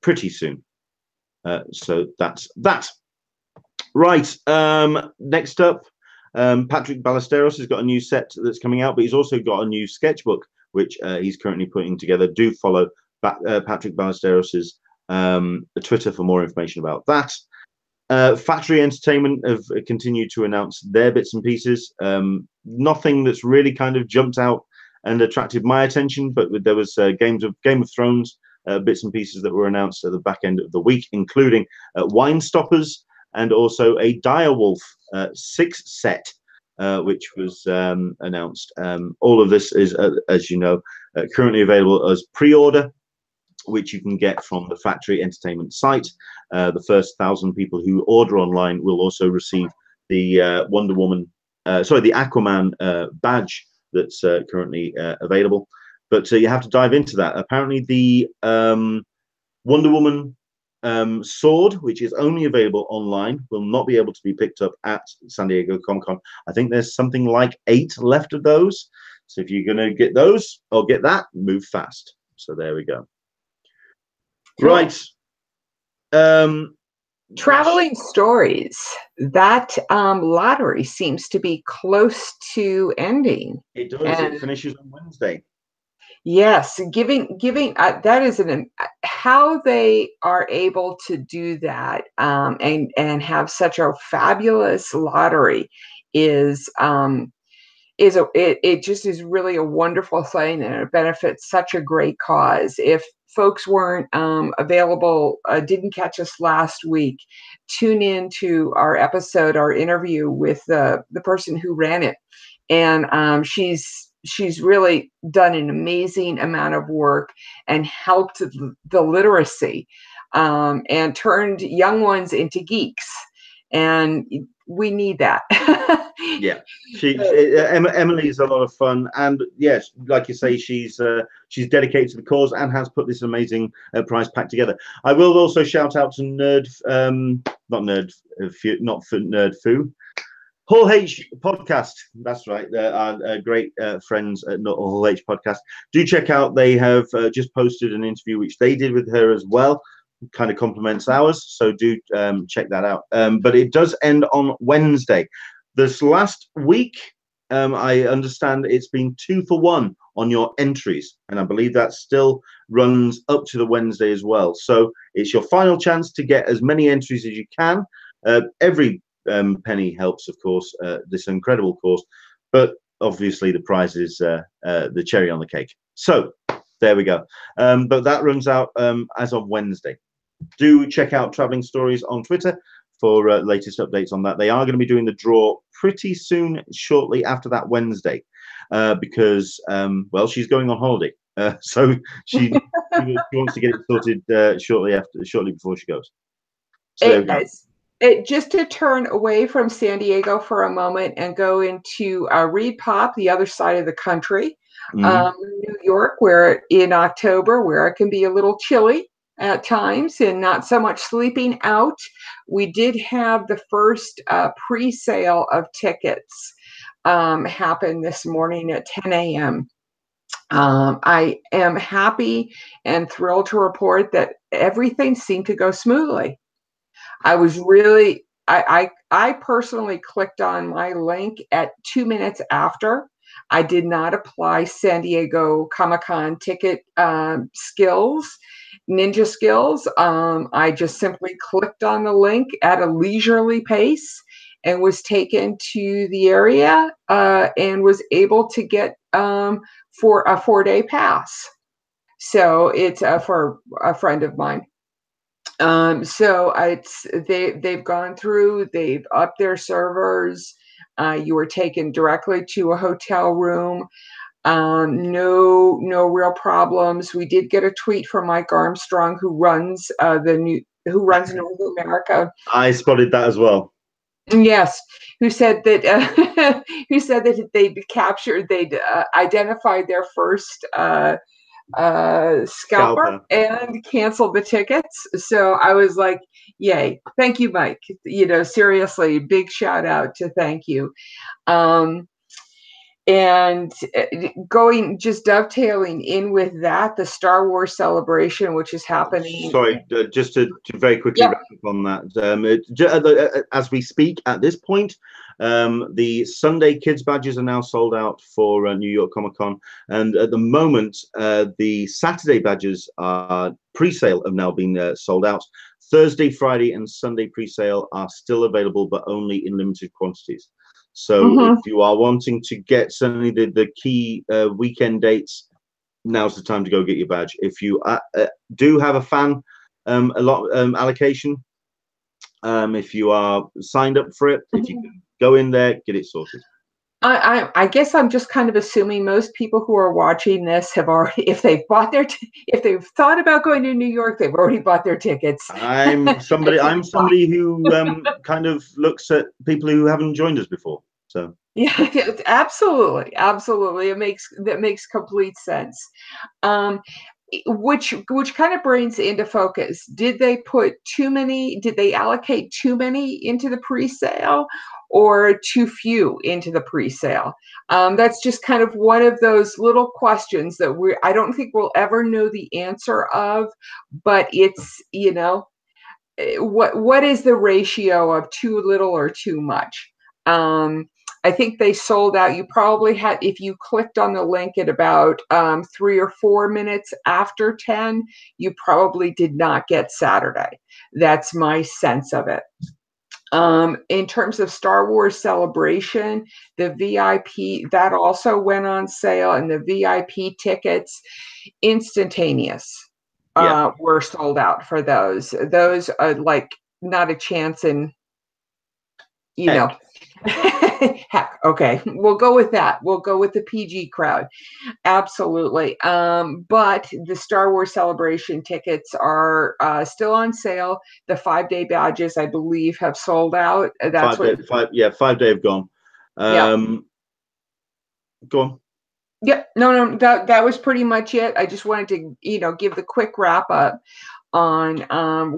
pretty soon. So that's that. Right. Next up, Patrick Ballesteros has got a new set that's coming out, but he's also got a new sketchbook which he's currently putting together. Do follow Patrick Ballesteros's Twitter for more information about that. Factory Entertainment have continued to announce their bits and pieces. Nothing that's really kind of jumped out and attracted my attention, but there was Game of Thrones bits and pieces that were announced at the back end of the week, including Wine Stoppers and also a Direwolf 6 set, which was announced. All of this is, as you know, currently available as pre-order, which you can get from the Factory Entertainment site. The first 1,000 people who order online will also receive the the Aquaman badge that's currently available. But you have to dive into that. Apparently, the Wonder Woman sword, which is only available online, will not be able to be picked up at San Diego Comic-Con. I think there's something like 8 left of those. So if you're going to get those or get that, move fast. So there we go. Cool. Right. Traveling Stories, that lottery seems to be close to ending. It does. And It finishes on Wednesday. yes, giving that is how they are able to do that, and have such a fabulous lottery is it just is really a wonderful thing, and it benefits such a great cause. If folks weren't available, didn't catch us last week, tune in to our episode, our interview with the person who ran it, and she's really done an amazing amount of work and helped the literacy, and turned young ones into geeks, and we need that. Yeah, Emily is a lot of fun, and yes, like you say, she's dedicated to the cause and has put this amazing prize pack together. I will also shout out to Nerd Foo, Hall H podcast. That's right, our great friends at Hall H podcast. Do check out. They have just posted an interview which they did with her as well. Kind of complements ours, so do check that out. But it does end on Wednesday. This last week, I understand it's been 2 for 1 on your entries, and I believe that still runs up to the Wednesday as well. So it's your final chance to get as many entries as you can. Every penny helps, of course, this incredible course, but obviously the prize is the cherry on the cake. So there we go. But that runs out as of Wednesday. Do check out Traveling Stories on Twitter for latest updates on that. They are going to be doing the draw pretty soon, shortly after that Wednesday, because well, she's going on holiday, so she wants to get it sorted shortly before she goes. So just to turn away from San Diego for a moment and go into Reed Pop, the other side of the country, New York, where in October, where it can be a little chilly at times and not so much sleeping out. We did have the first pre-sale of tickets happen this morning at 10 a.m. I am happy and thrilled to report that everything seemed to go smoothly. I was really, I personally clicked on my link at 2 minutes after. I did not apply San Diego Comic-Con ticket ninja skills. I just simply clicked on the link at a leisurely pace and was taken to the area and was able to get for a 4-day pass. So it's for a friend of mine. So they've gone through, they've upped their servers. You were taken directly to a hotel room. No real problems. We did get a tweet from Mike Armstrong, who runs New America. I spotted that as well. Yes, who said that they'd identified their first scalper and canceled the tickets. So I was like, yay, thank you, Mike. Seriously, big shout out to thank you. And just dovetailing in with that, the Star Wars celebration, which is happening. Sorry, just to very quickly wrap up on that. As we speak at this point, the Sunday kids badges are now sold out for New York Comic-Con, and at the moment, the Saturday badges are pre-sale have now been sold out. Thursday, Friday, and Sunday pre-sale are still available, but only in limited quantities. So if you are wanting to get certainly the key weekend dates, now's the time to go get your badge. If you do have a fan allocation, if you are signed up for it, if you can go in there, get it sorted. I guess I'm just kind of assuming most people who are watching this have already, if they've thought about going to New York, they've already bought their tickets. I'm somebody who kind of looks at people who haven't joined us before. So yeah, absolutely. That makes complete sense. Which kind of brings into focus, did they allocate too many into the pre-sale or too few into the pre-sale? That's just kind of one of those little questions that I don't think we'll ever know the answer of, but it's, what is the ratio of too little or too much? I think they sold out. You probably had, if you clicked on the link at about 3 or 4 minutes after 10, you probably did not get Saturday. That's my sense of it. In terms of Star Wars Celebration, the VIP, that also went on sale, and the VIP tickets, instantaneous, were sold out for those. Those are like not a chance in, you know. Heck, okay, we'll go with that. We'll go with the PG crowd. Absolutely. But the Star Wars Celebration tickets are still on sale. The 5-day badges, I believe, have sold out. That's 5-day have gone. Go on. Yep. No, that was pretty much it. I just wanted to, give the quick wrap up on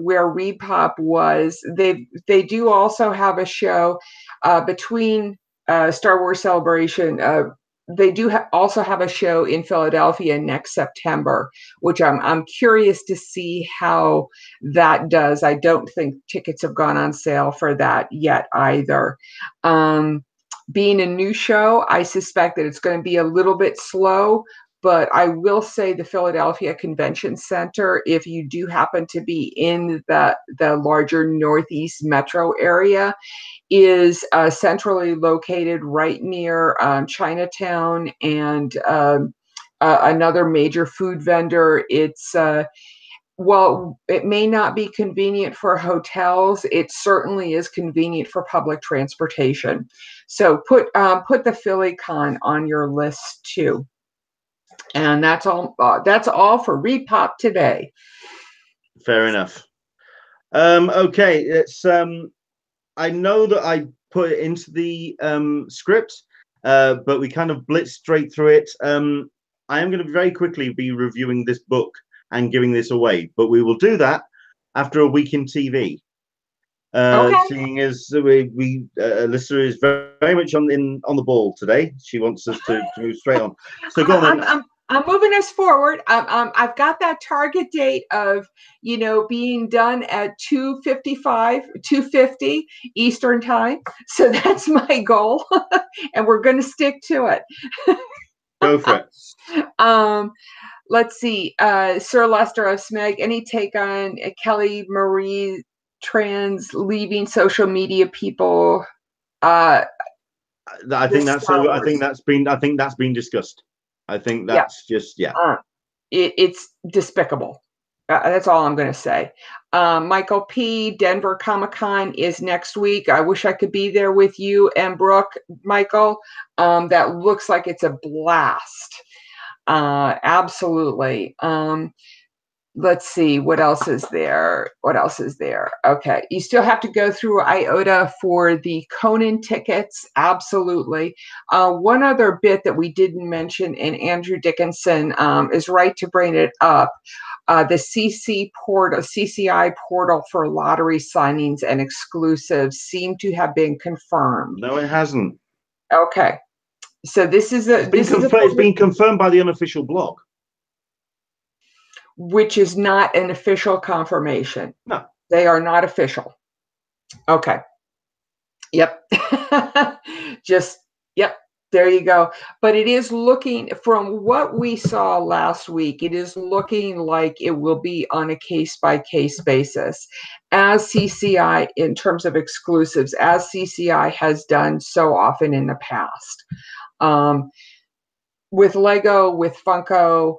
where Repop was. They do also have a show between Star Wars Celebration. They do also have a show in Philadelphia next September, which I'm curious to see how that does. I don't think tickets have gone on sale for that yet either. Being a new show, I suspect that it's going to be a little bit slow, but I will say the Philadelphia Convention Center, if you do happen to be in the larger Northeast metro area, is centrally located right near Chinatown and another major food vendor. It's while it may not be convenient for hotels, it certainly is convenient for public transportation. So put the PhillyCon on your list too. And that's all. That's all for Repop today. Fair enough. Okay, it's. I know that I put it into the script, but we kind of blitzed straight through it. I am going to very quickly be reviewing this book and giving this away, but we will do that after a week in TV. Okay. Seeing as Alyssa is very much on the ball today, she wants us to move straight on. So go on then. I'm moving us forward. I've got that target date of, being done at 2:50 Eastern time. So that's my goal, and we're going to stick to it. Go for it. Let's see, Sir Lester of Smeg, any take on Kelly Marie Trans leaving social media people? I think that's been discussed. I think that's just it's despicable. That's all I'm going to say. Michael P. Denver Comic-Con is next week. I wish I could be there with you and Brooke, Michael. That looks like it's a blast. Absolutely. Let's see, what else is there? Okay, you still have to go through IOTA for the Conan tickets. Absolutely. One other bit that we didn't mention, and Andrew Dickinson is right to bring it up. The CCI portal for lottery signings and exclusives seem to have been confirmed. No, it hasn't. Okay, so this is it's been confirmed by the unofficial blog, which is not an official confirmation. No, they are not official. Okay. Yep. Yep. There you go. But it is looking, from what we saw last week, it is looking like it will be on a case-by-case basis, as CCI, in terms of exclusives, as CCI has done so often in the past. With Lego, with Funko,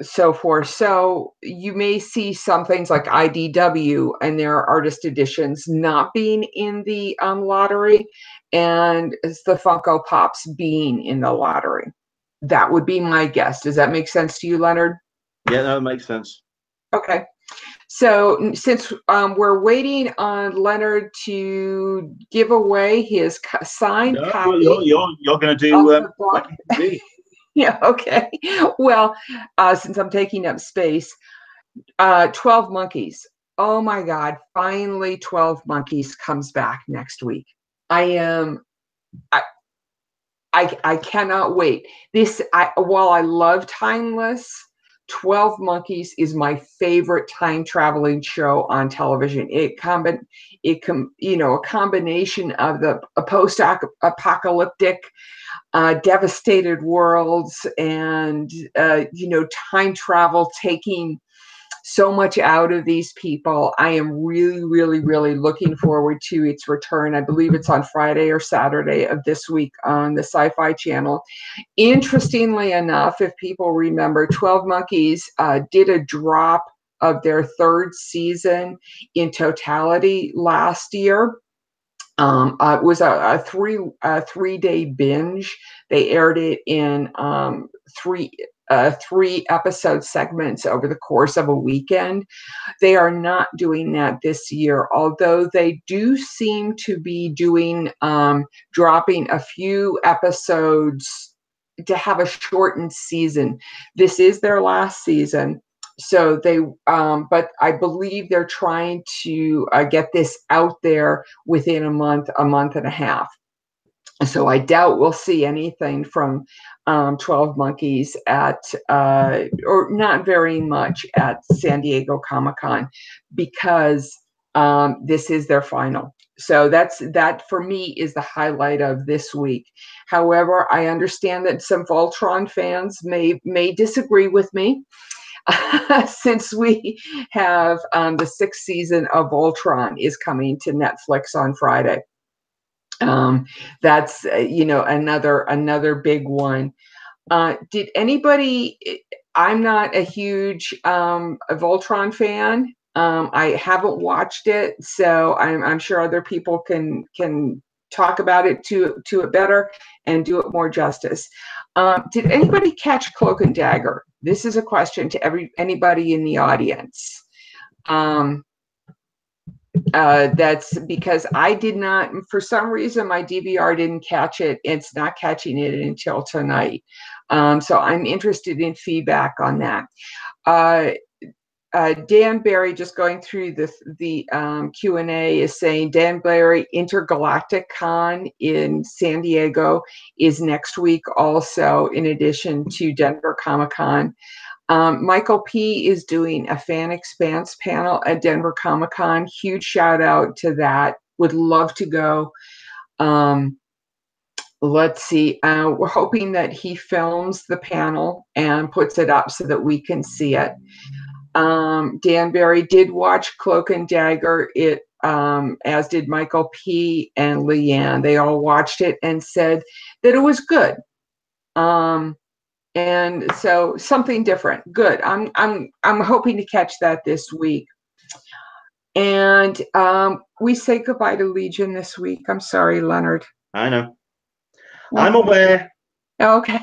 so forth. So you may see some things like IDW and their artist editions not being in the lottery, and the Funko Pops being in the lottery. That would be my guess. Does that make sense to you, Leonard? Yeah, that makes sense. Okay. So since we're waiting on Leonard to give away his signed copy, you're going to do yeah, okay. Well, since I'm taking up space, 12 Monkeys. Oh my God, finally 12 Monkeys comes back next week. I cannot wait. While I love Timeless, 12 Monkeys is my favorite time traveling show on television. A combination of the post-apocalyptic devastated worlds and time travel taking so much out of these people. I am really, really, really looking forward to its return. I believe it's on Friday or Saturday of this week on the Sci-Fi Channel. Interestingly enough, if people remember, 12 Monkeys did a drop of their third season in totality last year. It was a 3-day binge. They aired it in three episode segments over the course of a weekend. They are not doing that this year, although they do seem to be doing dropping a few episodes to have a shortened season. This is their last season. So they, but I believe they're trying to get this out there within a month and a half. So I doubt we'll see anything from 12 Monkeys at, or not very much at San Diego Comic-Con, because this is their final. So that for me is the highlight of this week. However, I understand that some Voltron fans may disagree with me. Since we have the 6th season of Voltron is coming to Netflix on Friday. That's another big one. Did anybody? I'm not a huge Voltron fan. I haven't watched it, so I'm sure other people can talk about it to it better and do it more justice. Did anybody catch Cloak and Dagger? This is a question to anybody in the audience. That's because I did not, for some reason, my DVR didn't catch it. It's not catching it until tonight. So I'm interested in feedback on that. Dan Barry, just going through the Q&A, is saying Dan Barry Intergalactic Con in San Diego is next week also, in addition to Denver Comic-Con. Michael P. is doing a Fan Expanse panel at Denver Comic-Con. Huge shout out to that. Would love to go. Let's see. We're hoping that he films the panel and puts it up so that we can see it. Dan Barry did watch Cloak and Dagger, as did Michael P. and Leanne. They all watched it and said that it was good. And so something different. Good. I'm hoping to catch that this week. And we say goodbye to Legion this week. I'm sorry, Leonard. I know. I'm aware. Okay.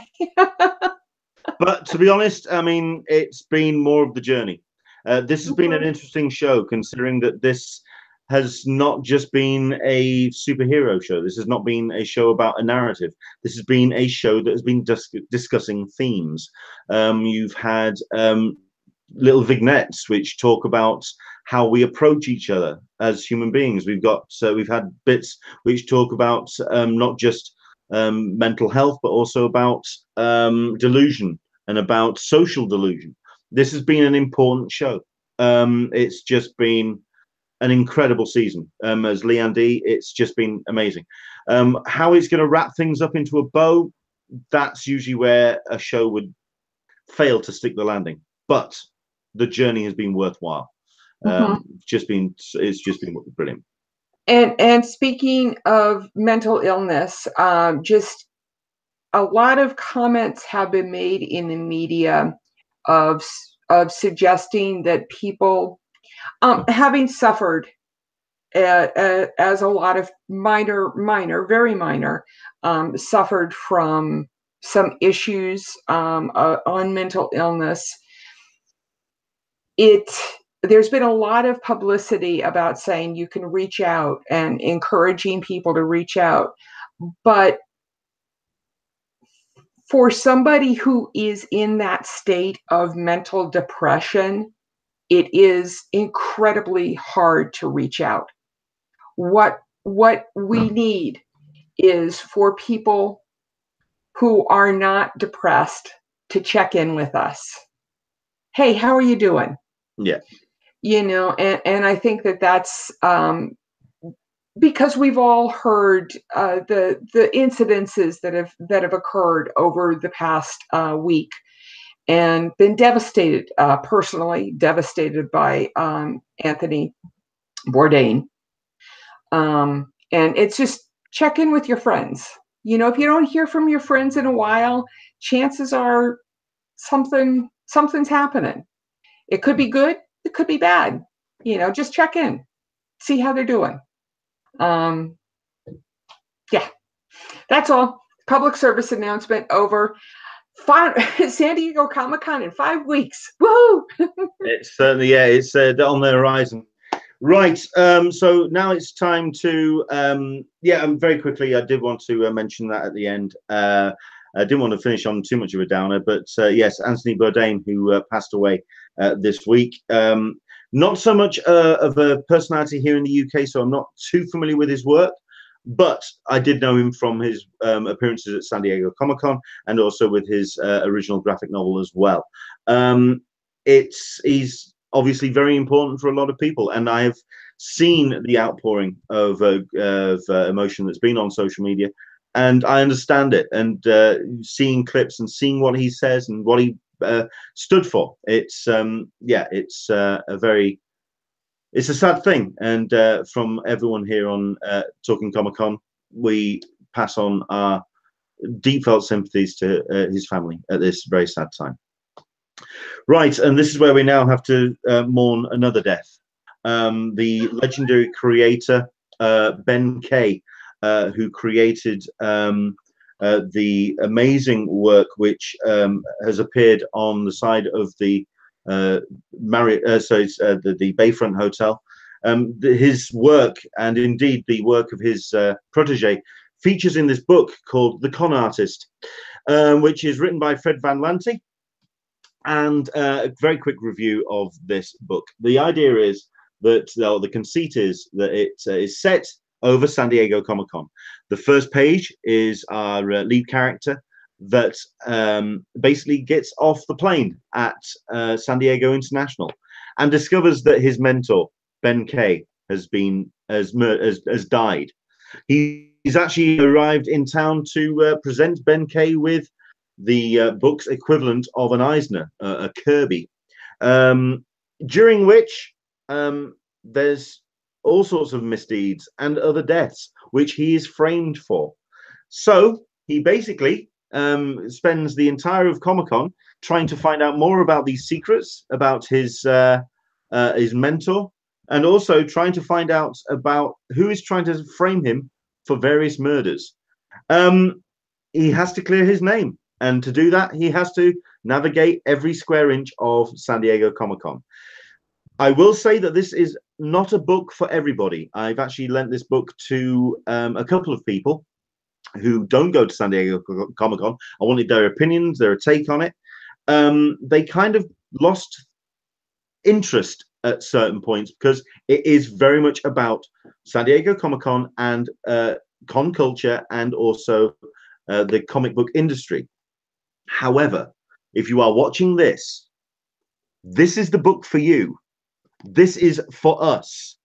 But to be honest, I mean, it's been more of the journey. This has been an interesting show, considering that this has not just been a superhero show. This has not been a show about a narrative. This has been a show that has been discussing themes. You've had little vignettes which talk about how we approach each other as human beings. We've had bits which talk about not just mental health, but also about delusion and about social delusion. This has been an important show. It's just been an incredible season. As Leanne D, it's just been amazing. How it's going to wrap things up into a bow, that's usually where a show would fail to stick the landing. But the journey has been worthwhile. It's just been brilliant. And speaking of mental illness, just a lot of comments have been made in the media of suggesting that people having suffered as a lot of very minor, suffered from some issues on mental illness. There's been a lot of publicity about saying you can reach out and encouraging people to reach out. But for somebody who is in that state of mental depression, it is incredibly hard to reach out. What we need is for people who are not depressed to check in with us. hey, how are you doing? Yeah. You know, and I think that that's because we've all heard the incidences that have occurred over the past week, and been devastated, personally devastated by Anthony Bourdain. And it's just check in with your friends. You know, if you don't hear from your friends in a while, chances are something's happening. It could be good, it could be bad. You know, just check in, see how they're doing. Yeah, that's all. Public service announcement over. San Diego Comic-Con in 5 weeks. Woohoo! It's certainly, yeah, it's on the horizon. Right. So now it's time to, very quickly, I did want to mention that at the end. I didn't want to finish on too much of a downer, but yes, Anthony Bourdain, who passed away this week. Not so much of a personality here in the UK, so I'm not too familiar with his work. But I did know him from his appearances at San Diego Comic-Con, and also with his original graphic novel as well. He's obviously very important for a lot of people, and I have seen the outpouring of emotion that's been on social media, and I understand it. And seeing clips and seeing what he says and what he stood for, it's it's a sad thing. And from everyone here on Talkin Comic-Con, we pass on our deep felt sympathies to his family at this very sad time. Right, and this is where we now have to mourn another death. The legendary creator, Ben Kay, who created the amazing work which has appeared on the side of the the Bayfront Hotel. His work, and indeed the work of his protege, features in this book called The Con Artist, which is written by Fred Van Lante. And a very quick review of this book. The idea is that, the conceit is that it is set over San Diego Comic-Con. The first page is our lead character that basically gets off the plane at San Diego International and discovers that his mentor, Ben Kay, has died. He's actually arrived in town to present Ben Kay with the book's equivalent of an Eisner, a Kirby, during which there's all sorts of misdeeds and other deaths, which he is framed for. So he basically spends the entire of Comic-Con trying to find out more about these secrets, about his mentor, and also trying to find out about who is trying to frame him for various murders. He has to clear his name. And to do that, he has to navigate every square inch of San Diego Comic-Con. I will say that this is not a book for everybody. I've actually lent this book to a couple of people who don't go to San Diego Comic-Con. I wanted their opinions, their take on it. They kind of lost interest at certain points because it is very much about San Diego Comic-Con and con culture, and also the comic book industry. However, if you are watching this, this is the book for you. This is for us.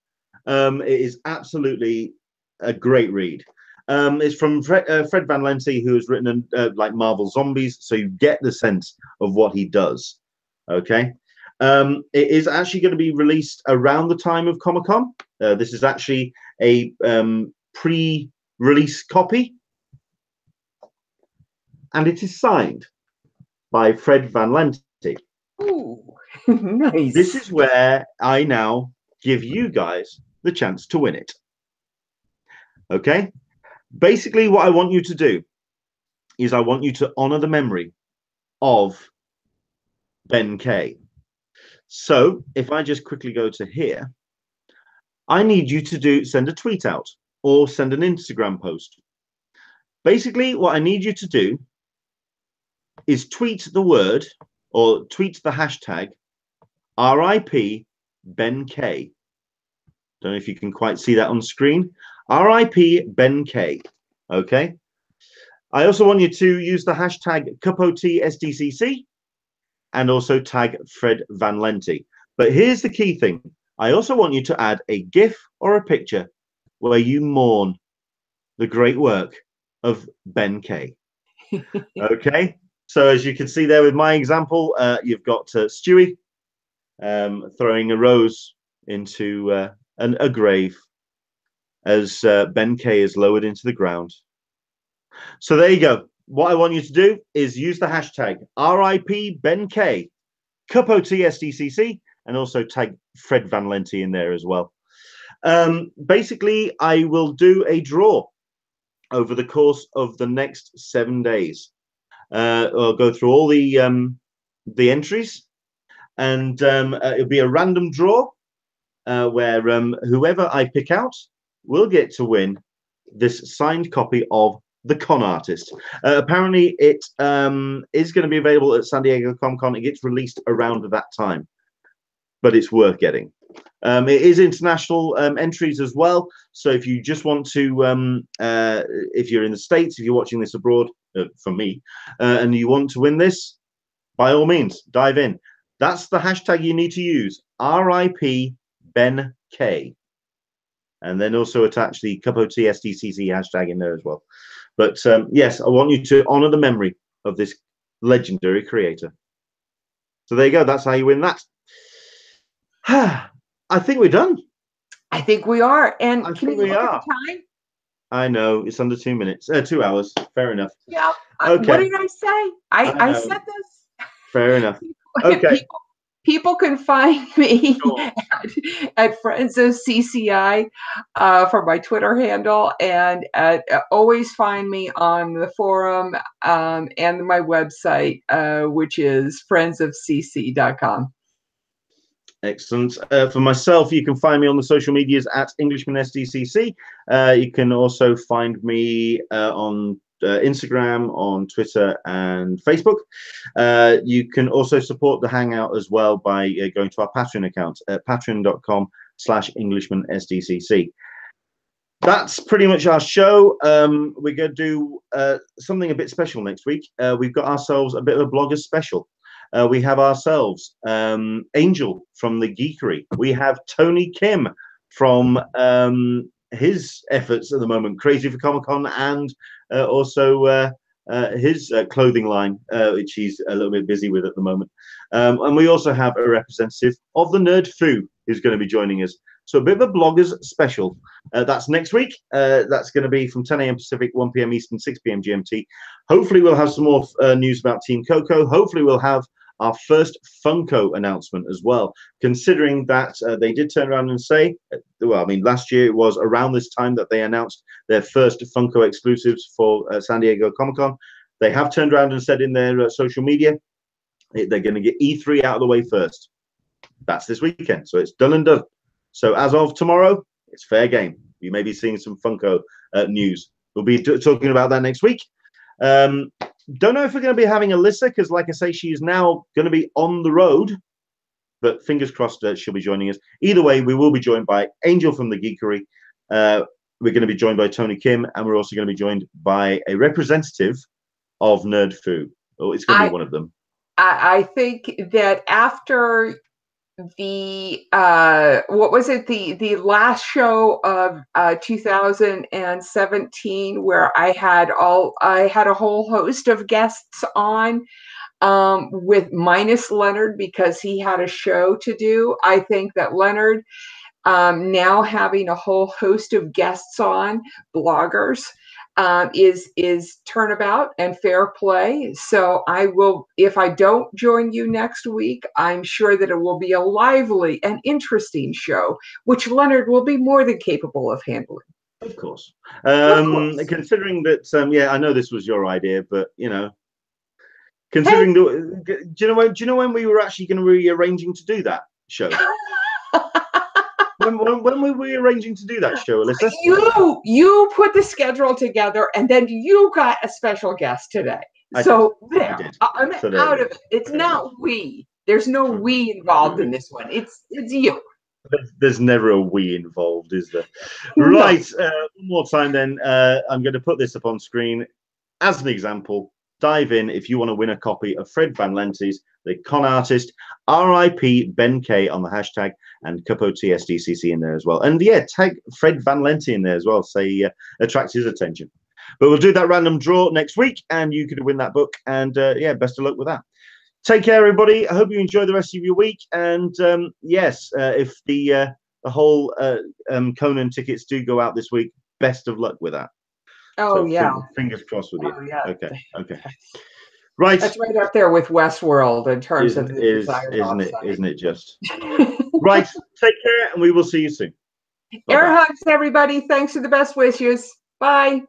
It is absolutely a great read. It's from Fred Van Lante, who has written like Marvel Zombies, so you get the sense of what he does. Okay. It is actually going to be released around the time of Comic-Con. This is actually a pre-release copy, and it is signed by Fred Van Lante. Ooh, nice. This is where I now give you guys the chance to win it. Okay? Basically, what I want you to do is I want you to honor the memory of Ben Kay. So if I just quickly go to here, I need you to send a tweet out or send an Instagram post. Basically, what I need you to do is tweet the word, or tweet the hashtag RIP Ben Kay. Don't know if you can quite see that on screen. RIP Ben Kay. Okay. I also want you to use the hashtag CupOTSDCC and also tag Fred Van Lente. But here's the key thing. I also want you to add a GIF or a picture where you mourn the great work of Ben K. Okay? So as you can see there with my example, you've got Stewie throwing a rose into a grave as Ben K is lowered into the ground. So there you go. What I want you to do is use the hashtag RIP Ben K, Cupo TSDCC, and also tag Fred Van Lente in there as well. Basically, I will do a draw over the course of the next 7 days. I'll go through all the entries, and it'll be a random draw where whoever I pick out will get to win this signed copy of The Con Artist. Apparently, it is going to be available at San Diego Comic-Con. It gets released around that time, but it's worth getting. It is international entries as well. So if you just want to, if you're in the States, if you're watching this abroad, from me, and you want to win this, by all means, dive in. That's the hashtag you need to use, RIP Ben K. And then also attach the Cupo TSDCC hashtag in there as well. But yes, I want you to honor the memory of this legendary creator. So there you go. That's how you win that. I think we're done. I think we are. And I can think you we look are. at the time? I know, it's under 2 minutes. 2 hours. Fair enough. Yeah. Okay. What did I say? I know. said this. Fair enough. Okay. People can find me Sure. at Friends of CCI for my Twitter handle, and always find me on the forum and my website, which is friendsofcc.com. Excellent. For myself, you can find me on the social medias at Englishman SDCC. You can also find me on Instagram, on Twitter, and Facebook. You can also support the Hangout as well by going to our Patreon account at patreon.com/EnglishmanSDCC. That's pretty much our show. We're going to do something a bit special next week. We've got ourselves a bit of a bloggers special. We have ourselves Angel from the Geekery. We have Tony Kim from his efforts at the moment, Crazy for Comic-Con, and also his clothing line, which he's a little bit busy with at the moment. And we also have a representative of the Nerd Foo who's going to be joining us. So a bit of a bloggers special. That's next week. That's going to be from 10 a.m. Pacific, 1 p.m. Eastern, 6 p.m. GMT. Hopefully we'll have some more news about Team Coco. Hopefully we'll have our first Funko announcement as well, considering that they did turn around and say, well, I mean, last year it was around this time that they announced their first Funko exclusives for San Diego Comic-Con. They have turned around and said in their social media, they're going to get E3 out of the way first. That's this weekend, so it's done and done. So as of tomorrow, it's fair game. You may be seeing some Funko news. We'll be talking about that next week. Don't know if we're going to be having Alyssa, because like I say, she is now going to be on the road, but fingers crossed she'll be joining us. Either way, we will be joined by Angel from the Geekery. We're going to be joined by Tony Kim, and we're also going to be joined by a representative of Nerd Foo. Oh, it's going to be one of them. I think that after the what was it, the last show of 2017, where I had a whole host of guests on, with minus Leonard because he had a show to do. I think that Leonard, now having a whole host of guests on, bloggers, is turnabout and fair play. So I will, if I don't join you next week, I'm sure that it will be a lively and interesting show, which Leonard will be more than capable of handling. Of course. Considering that, yeah, I know this was your idea, but you know, considering do you know when we were actually going to be arranging to do that show? When were we arranging to do that show, Alyssa? You put the schedule together, and then you got a special guest today. I'm out of it. It's not we. There's no we involved in this one. It's you. There's never a we involved, is there? No. Right. One more time then. I'm going to put this up on screen as an example. dive in if you want to win a copy of Fred Van Lente's The Con Artist, RIP Ben K on the hashtag, and Cupo TSDCC in there as well. And yeah, tag Fred Van Lente in there as well, say attracts his attention. But we'll do that random draw next week, and you could win that book. And yeah, best of luck with that. Take care, everybody. I hope you enjoy the rest of your week. And yes, if the whole Conan tickets do go out this week, best of luck with that. Oh, so yeah. Fingers crossed with you. Oh, yeah. Okay. Okay. Right. That's right up there with Westworld in terms of the isn't it just? Right. Take care, and we will see you soon. Air hugs, everybody. Thanks for the best wishes. Bye.